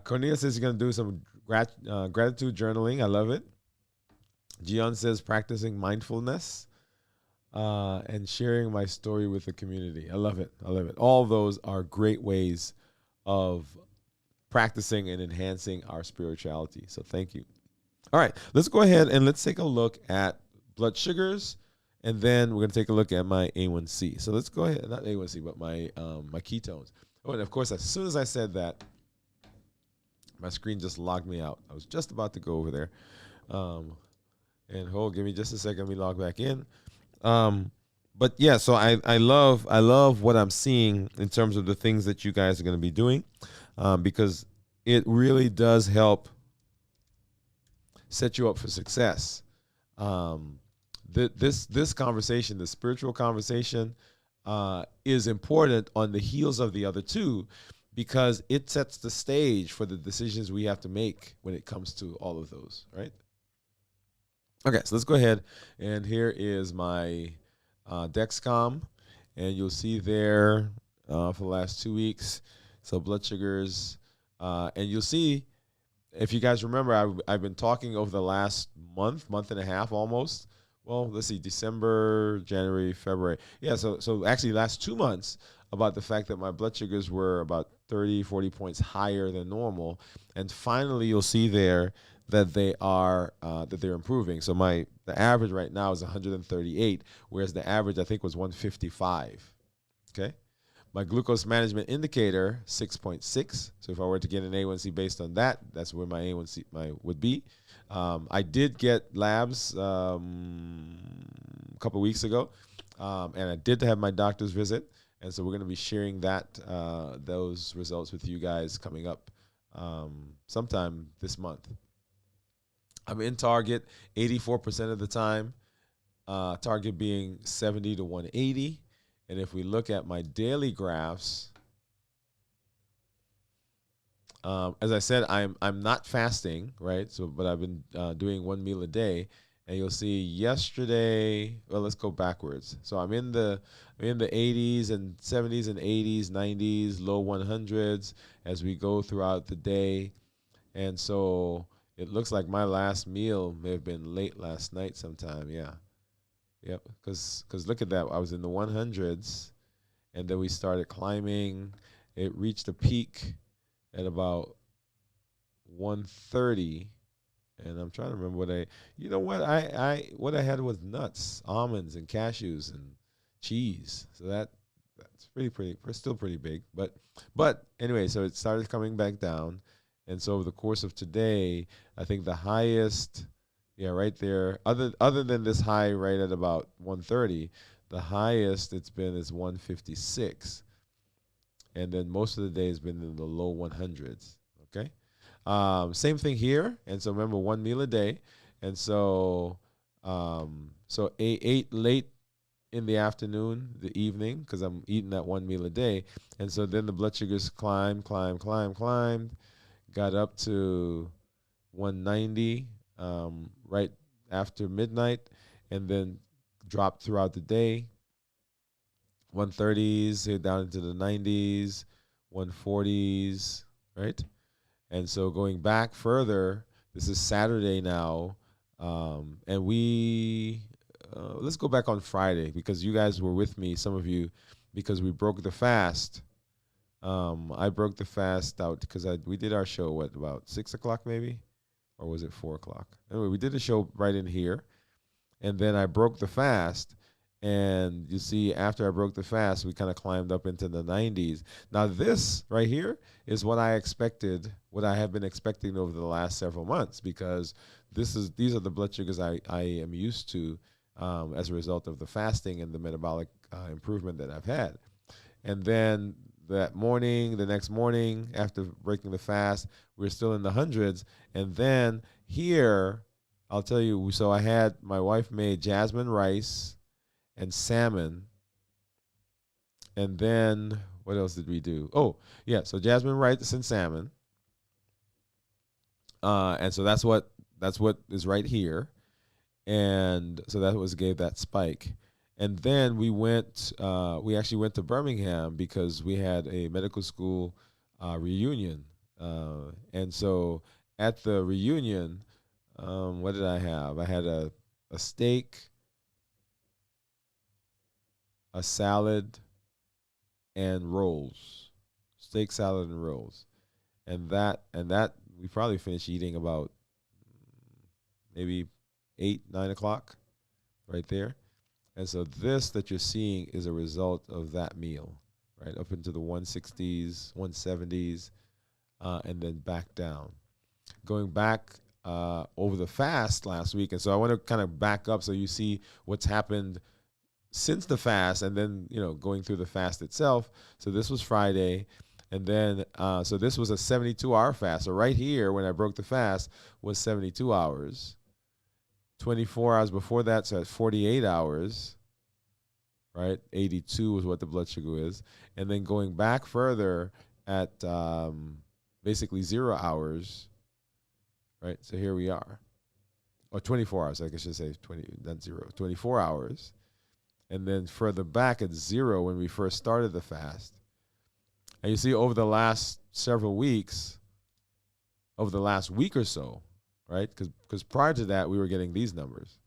Speaker 1: Cornelia says you're going to do some gratitude journaling. I love it. Gian says practicing mindfulness and sharing my story with the community. I love it. All those are great ways of practicing and enhancing our spirituality. So thank you. All right, let's go ahead and let's take a look at blood sugars, and then we're going to take a look at my A1C. So let's go ahead, not A1C, but my ketones. Oh, and of course, as soon as I said that, my screen just logged me out. I was just about to go over there. And give me just a second, let me log back in. But yeah, so I love what I'm seeing in terms of the things that you guys are going to be doing, because it really does help set you up for success. Um, this conversation, the spiritual conversation, is important on the heels of the other two, because it sets the stage for the decisions we have to make when it comes to all of those, right? Okay, so let's go ahead, and here is my Dexcom, and you'll see there for the last 2 weeks, so blood sugars, and you'll see, if you guys remember, I've been talking over the last month and a half almost. Well, let's see, December, January, February. Yeah, so actually last 2 months, about the fact that my blood sugars were about 30, 40 points higher than normal. And finally, you'll see there that they're improving. So the average right now is 138, whereas the average I think was 155. Okay. My glucose management indicator, 6.6. So if I were to get an A1C based on that, that's where my A1C would be. I did get labs a couple weeks ago, and I did have my doctor's visit. And so we're going to be sharing those results with you guys coming up sometime this month. I'm in target 84% of the time, target being 70 to 180. And if we look at my daily graphs, as I said, I'm not fasting, right? So, but I've been doing one meal a day, and you'll see yesterday. Well, let's go backwards. So I'm in the 80s and 70s and 80s, 90s, low 100s as we go throughout the day, and so it looks like my last meal may have been late last night sometime. Yeah. Yep, because look at that. I was in the 100s, and then we started climbing. It reached a peak at about 130, and I'm trying to remember what what I had was nuts, almonds, and cashews, and cheese. So that's still pretty big. But anyway, so it started coming back down, and so over the course of today, I think the highest. Yeah, right there. Other than this high right at about 130, the highest it's been is 156. And then most of the day has been in the low 100s. Okay. Same thing here. And so remember, one meal a day. And so ate late in the afternoon, the evening, because I'm eating that one meal a day. And so then the blood sugars climbed, got up to 190. Right after midnight, and then dropped throughout the day. 130s, hit down into the 90s, 140s, right? And so going back further, this is Saturday now, and let's go back on Friday, because you guys were with me, some of you, because we broke the fast. I broke the fast out because we did our show, about 6 o'clock maybe? Or was it 4 o'clock? Anyway, we did a show right in here, and then I broke the fast. And you see, after I broke the fast, we kind of climbed up into the 90s. Now, this right here is what I expected, what I have been expecting over the last several months, because these are the blood sugars I am used to as a result of the fasting and the metabolic improvement that I've had. And then the next morning, after breaking the fast, we're still in the hundreds. And then here, I'll tell you, so my wife made jasmine rice and salmon. And then what else did we do? Oh, yeah, so jasmine rice and salmon. And so that's what is right here. And so that gave that spike. And then we actually went to Birmingham because we had a medical school reunion. And so at the reunion, what did I have? I had a steak, a salad, and rolls. Steak, salad, and rolls. And that we probably finished eating about maybe 8, 9 o'clock right there. And so this that you're seeing is a result of that meal, right? Up into the 160s, 170s, and then back down. Going back over the fast last week. And so I want to kind of back up so you see what's happened since the fast, and then, going through the fast itself. So this was Friday. And then, so this was a 72-hour fast. So right here, when I broke the fast, was 72 hours. 24 hours before that, so that's 48 hours, right? 82 is what the blood sugar is. And then going back further at basically 0 hours, right? So here we are. Or 24 hours, I guess I should say 20, not 0, 24 hours. And then further back at 0 when we first started the fast. And you see over the last several weeks, over the last week or so, right? Because prior to that, we were getting these numbers.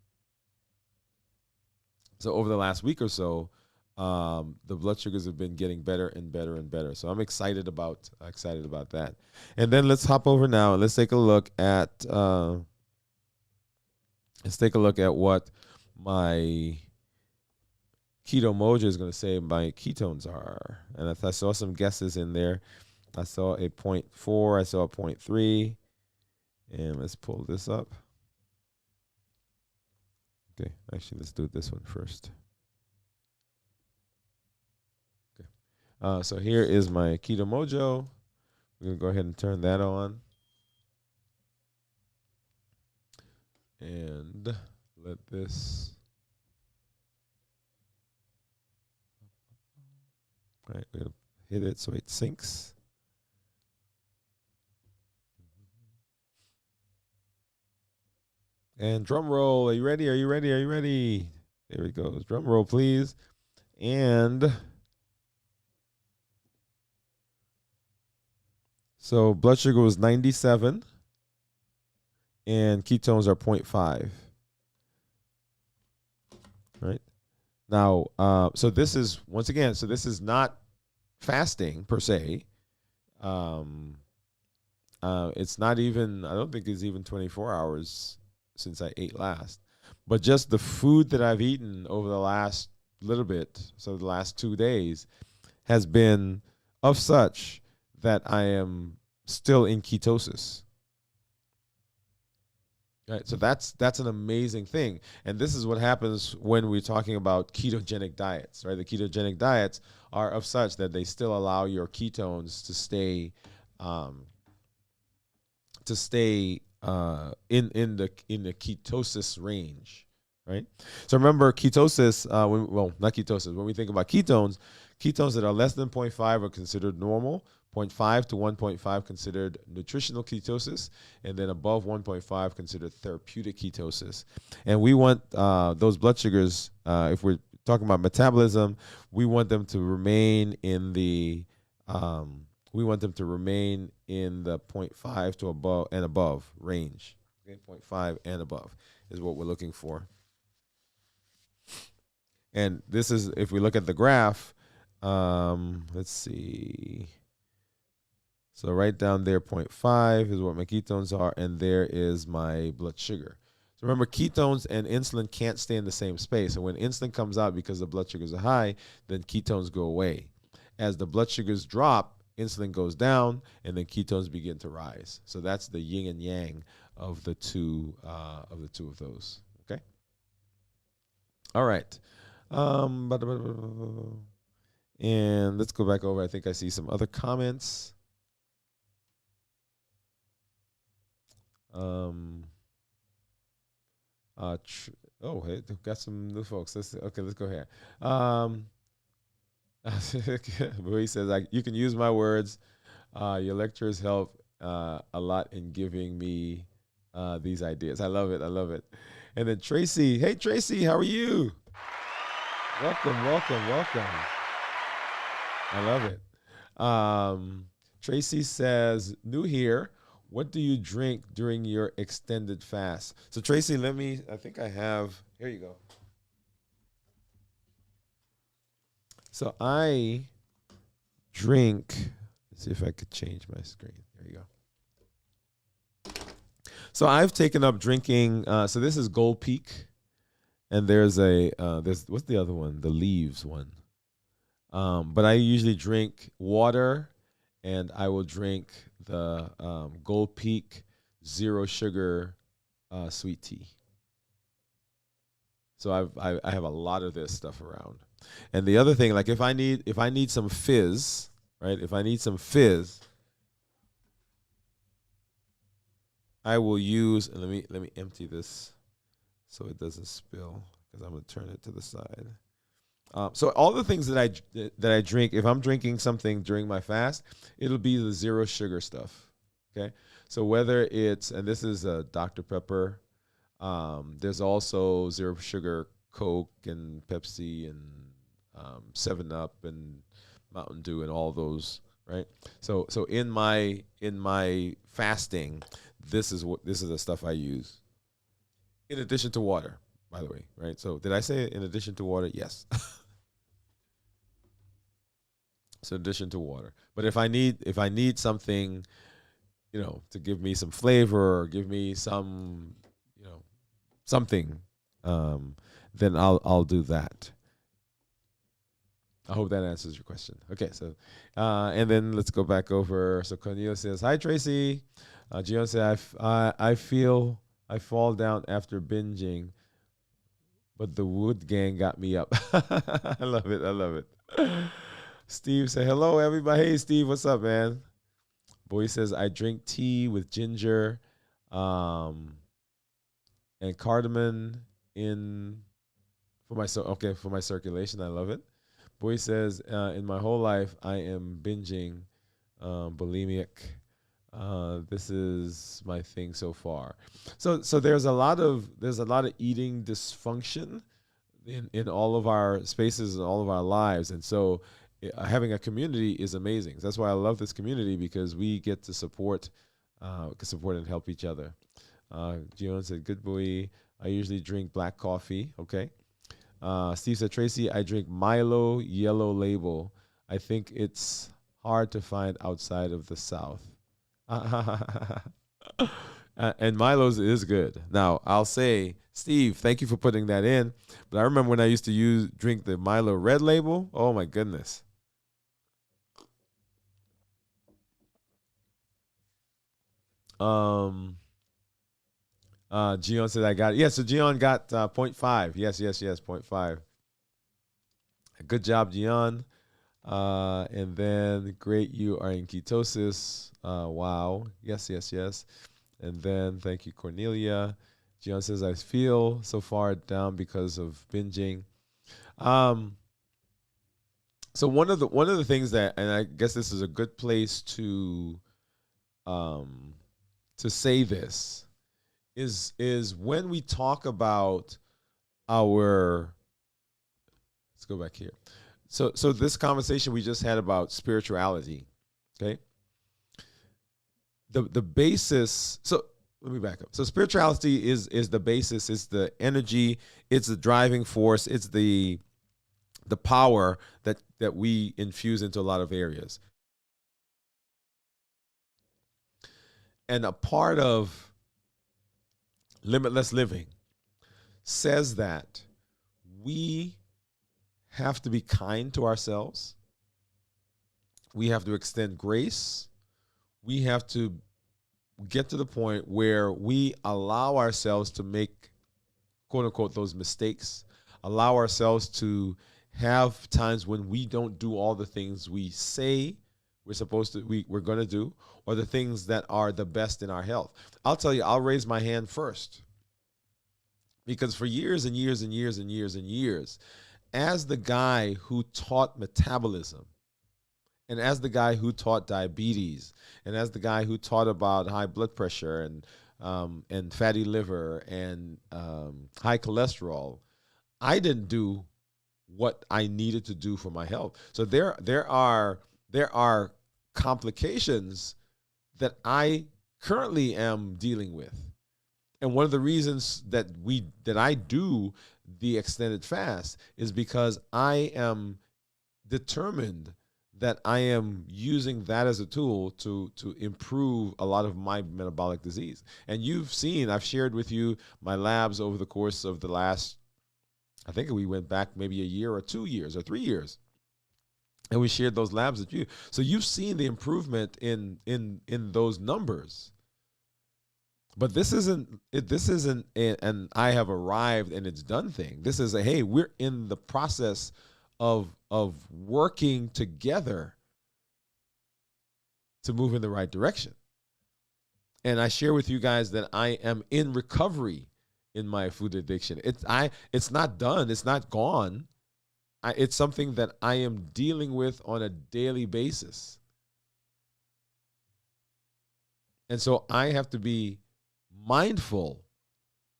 Speaker 1: So over the last week or so, the blood sugars have been getting better and better and better. So I'm excited about that. And then let's hop over now and let's take a look at what my Keto Mojo is going to say my ketones are. And I saw some guesses in there. I saw a 0.4. I saw a 0.3. And let's pull this up. Okay, actually, let's do this one first. Okay. So here is my Keto Mojo. We're going to go ahead and turn that on. And let this... All right, we're going to hit it so it syncs. And drum roll. Are you ready? Are you ready? Are you ready? There it goes. Drum roll, please. And so blood sugar was 97 and ketones are 0.5. Right? Now, so this is, once again, so this is not fasting per se. It's not even, I don't think it's even 24 hours since I ate last. But just the food that I've eaten over the last little bit, so the last 2 days, has been of such that I am still in ketosis. Right, so that's an amazing thing. And this is what happens when we're talking about ketogenic diets, right? The ketogenic diets are of such that they still allow your ketones to stay in the ketosis range, right? So remember ketosis, not ketosis. When we think about ketones that are less than 0.5 are considered normal. 0.5 to 1.5 considered nutritional ketosis, and then above 1.5 considered therapeutic ketosis. And we want those blood sugars, if we're talking about metabolism, we want them to remain in the 0.5 to above range. Okay, 0.5 and above is what we're looking for. And this is, if we look at the graph, let's see. So right down there, 0.5 is what my ketones are, and there is my blood sugar. So remember, ketones and insulin can't stay in the same space. And when insulin comes out because the blood sugars are high, then ketones go away. As the blood sugars drop, insulin goes down, and then ketones begin to rise. So that's the yin and yang of the two of those. Okay. All right. And let's go back over. I think I see some other comments. Hey, got some new folks. Let's go here. He says, you can use my words. Your lectures help a lot in giving me these ideas. I love it. And then Tracy, hey Tracy, how are you? Welcome. I love it. Tracy says, new here. What do you drink during your extended fast? So Tracy, I think I have, here you go. So I drink, let's see if I could change my screen. There you go. So I've taken up drinking, so this is Gold Peak. And there's what's the other one? The Leaves one. But I usually drink water, and I will drink the Gold Peak zero sugar sweet tea. So I have a lot of this stuff around. And the other thing, like if I need some fizz, right? If I need some fizz, I will use, and let me empty this so it doesn't spill, because I'm gonna turn it to the side. So all the things that I drink, if I'm drinking something during my fast, it'll be the zero sugar stuff. Okay, so whether it's, and this is a Dr. Pepper, there's also zero sugar Coke and Pepsi and 7 Up and Mountain Dew and all those, right? So in my fasting, this is the stuff I use. In addition to water, by the way, right? So did I say in addition to water? Yes. So in addition to water. But if I need something, to give me some flavor or give me some, something, then I'll do that. I hope that answers your question. Okay, so and then let's go back over. So Cornelia says, "Hi Tracy." Gion said, "I feel I fall down after binging, but the Wood gang got me up." I love it. I love it. Steve said, "Hello everybody." Hey Steve, what's up, man? Boy says, "I drink tea with ginger, and cardamom for my circulation. I love it." Boy says, "In my whole life, I am binging, bulimic. This is my thing so far." So there's a lot of eating dysfunction in all of our spaces and all of our lives, and so having a community is amazing. That's why I love this community, because we get to support and help each other. Gion said, "Good boy. I usually drink black coffee." Okay. Steve said, "Tracy, I drink Milo Yellow Label. I think it's hard to find outside of the South." And Milo's is good. Now, I'll say, Steve, thank you for putting that in. But I remember when I used to drink the Milo Red Label. Oh, my goodness. Gion said, "I got it." Yeah, so Gion got 0.5. Yes, 0.5. Good job, Gion. And then, "Great, you are in ketosis." Wow. Yes. And then, thank you, Cornelia. Gion says, "I feel so far down because of binging." So one of the things that, and I guess this is a good place to say this, is when we talk about our, let's go back here. So this conversation we just had about spirituality, okay? The basis, so let me back up. So spirituality is the basis, it's the energy, it's the driving force, it's the power that we infuse into a lot of areas. And a part of limitless living says that we have to be kind to ourselves. We have to extend grace. We have to get to the point where we allow ourselves to make, quote unquote, those mistakes, allow ourselves to have times when we don't do all the things we say we're going to do, or the things that are the best in our health. I'll tell you, I'll raise my hand first, because for years and years and years and years and years, as the guy who taught metabolism, and as the guy who taught diabetes, and as the guy who taught about high blood pressure and fatty liver and high cholesterol, I didn't do what I needed to do for my health. So there are complications that I currently am dealing with. And one of the reasons that I do the extended fast is because I am determined that I am using that as a tool to improve a lot of my metabolic disease. And you've seen, I've shared with you my labs over the course of the last, I think we went back maybe a year or 2 years or 3 years. And we shared those labs with you. So you've seen the improvement in those numbers. But this isn't an I have arrived and it's done thing. This is hey, we're in the process of working together to move in the right direction. And I share with you guys that I am in recovery in my food addiction. It's not done. It's not gone. It's something that I am dealing with on a daily basis. And so I have to be mindful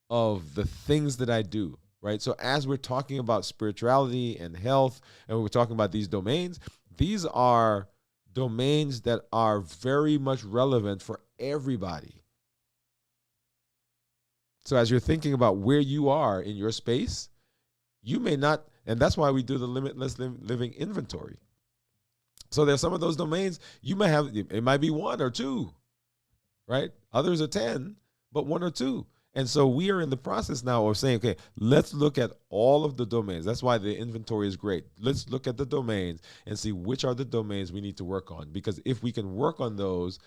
Speaker 1: of the things that I do, right? So as we're talking about spirituality and health, and we're talking about these domains, these are domains that are very much relevant for everybody. So as you're thinking about where you are in your space, you may not, and that's why we do the limitless living inventory. So there's some of those domains you may have, it might be 1 or 2, right? Others are 10, but 1 or 2. And so we are in the process now of saying, okay, let's look at all of the domains. That's why the inventory is great. Let's look at the domains and see which are the domains we need to work on. Because if we can work on those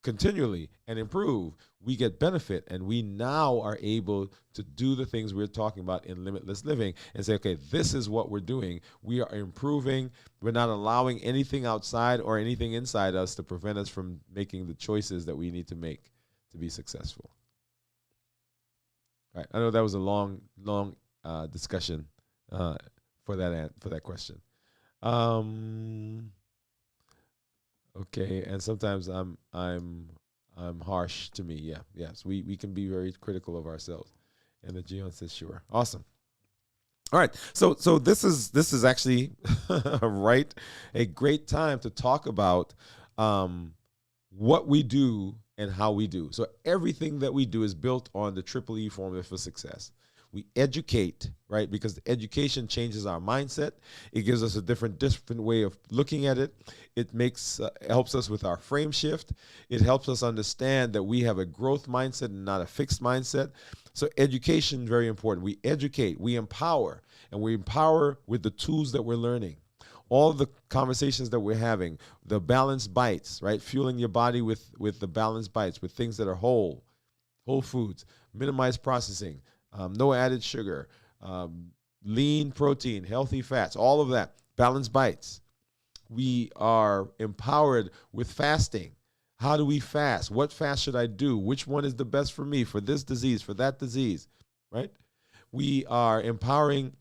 Speaker 1: continually and improve, we get benefit. And we now are able to do the things we're talking about in limitless living and say, okay, this is what we're doing. We are improving. We're not allowing anything outside or anything inside us to prevent us from making the choices that we need to make to be successful. Right. I know that was a long discussion for that question. Okay, and sometimes I'm harsh to me. Yes, we can be very critical of ourselves. And the Gion says, sure, awesome. All right, so this is actually a great time to talk about what we do and how we do. So everything that we do is built on the Triple E formula for success. We educate, right? Because education changes our mindset. It gives us a different way of looking at it. It helps us with our frame shift. It helps us understand that we have a growth mindset and not a fixed mindset. So education, very important. We educate, we empower, and we empower with the tools that we're learning. All the conversations that we're having, the balanced bites, right? Fueling your body with the balanced bites, with things that are whole foods, minimize processing, no added sugar, lean protein, healthy fats, all of that, balanced bites. We are empowered with fasting. How do we fast? What fast should I do? Which one is the best for me, for this disease, for that disease, right? We are empowering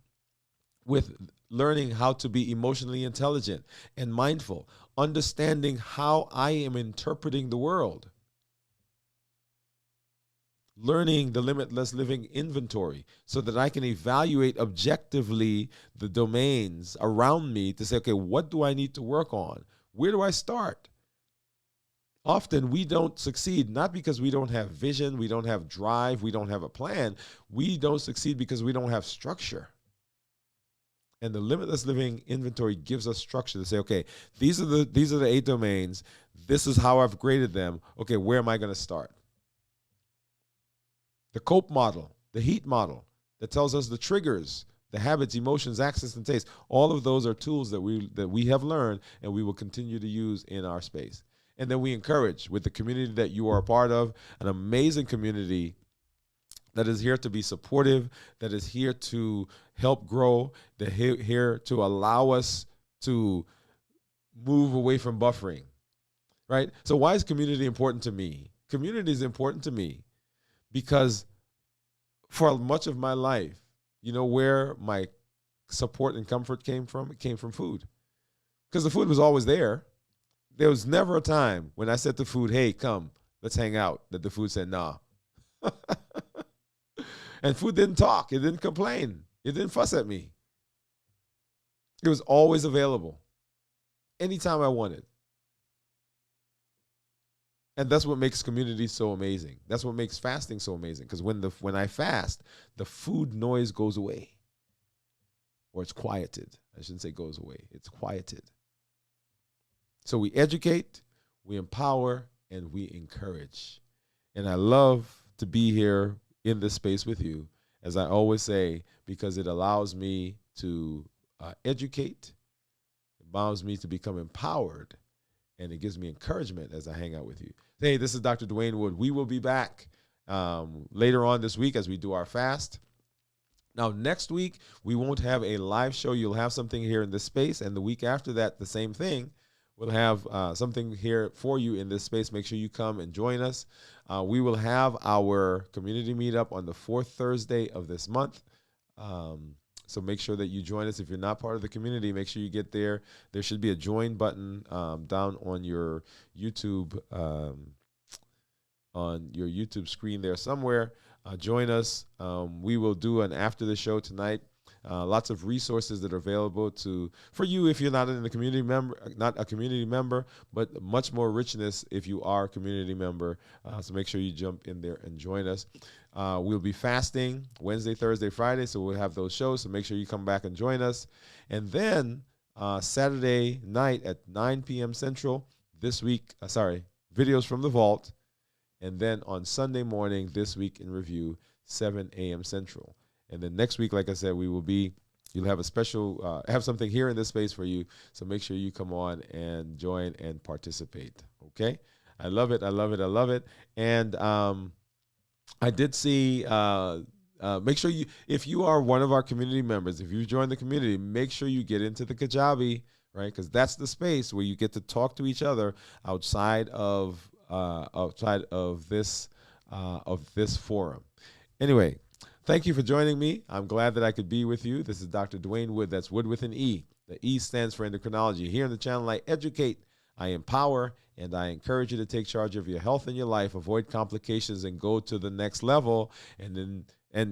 Speaker 1: with learning how to be emotionally intelligent and mindful, understanding how I am interpreting the world, learning the limitless living inventory so that I can evaluate objectively the domains around me to say, okay, what do I need to work on? Where do I start? Often we don't succeed, not because we don't have vision, we don't have drive, we don't have a plan. We don't succeed because we don't have structure. And the limitless living inventory gives us structure to say, okay, these are the 8 domains. This is how I've graded them. Okay, where am I going to start? The COPE model, the HEAT model that tells us the triggers, the habits, emotions, access, and taste. All of those are tools that we have learned and we will continue to use in our space. And then we encourage with the community that you are a part of, an amazing community that is here to be supportive, that is here to help grow, that here to allow us to move away from buffering, right? So why is community important to me? Community is important to me because for much of my life, you know where my support and comfort came from? It came from food. Because the food was always there. There was never a time when I said to food, hey, come, let's hang out, that the food said, nah. And food didn't talk. It didn't complain. It didn't fuss at me. It was always available anytime I wanted. And that's what makes community so amazing. That's what makes fasting so amazing. Because when I fast, the food noise goes away. Or it's quieted. I shouldn't say goes away. It's quieted. So we educate, we empower, and we encourage. And I love to be here in this space with you, as I always say, because it allows me to educate, it allows me to become empowered, and it gives me encouragement as I hang out with you. Hey, this is Dr. Dwain Woode. We will be back later on this week as we do our fast. Now, next week, we won't have a live show. You'll have something here in this space, and the week after that, the same thing. We'll have something here for you in this space. Make sure you come and join us. We will have our community meetup on the fourth Thursday of this month. So make sure that you join us. If you're not part of the community, make sure you get there. There should be a join button down on your YouTube screen there somewhere. Join us. We will do an after the show tonight. Lots of resources that are available for you if you're not in the community member, not a community member, but much more richness if you are a community member. So make sure you jump in there and join us. We'll be fasting Wednesday, Thursday, Friday, so we'll have those shows. So make sure you come back and join us. And then Saturday night at 9 p.m. Central this week. Videos from the vault. And then on Sunday morning this week in review, 7 a.m. Central. And then next week, like I said, you'll have a special, have something here in this space for you. So make sure you come on and join and participate. Okay. I love it. I love it. I love it. And I did see, make sure if you are one of our community members, if you join the community, make sure you get into the Kajabi, right? Because that's the space where you get to talk to each other outside of this forum. Anyway, thank you for joining me. I'm glad that I could be with you. This is Dr. Dwain Woode. That's Wood with an E. The E stands for endocrinology. Here on the channel, I educate, I empower, and I encourage you to take charge of your health and your life, avoid complications, and go to the next level, and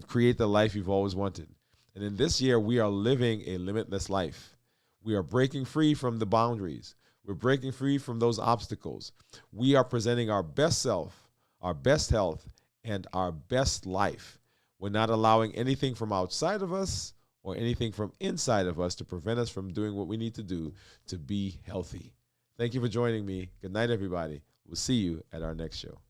Speaker 1: create the life you've always wanted. And in this year, we are living a limitless life. We are breaking free from the boundaries. We're breaking free from those obstacles. We are presenting our best self, our best health, and our best life. We're not allowing anything from outside of us or anything from inside of us to prevent us from doing what we need to do to be healthy. Thank you for joining me. Good night, everybody. We'll see you at our next show.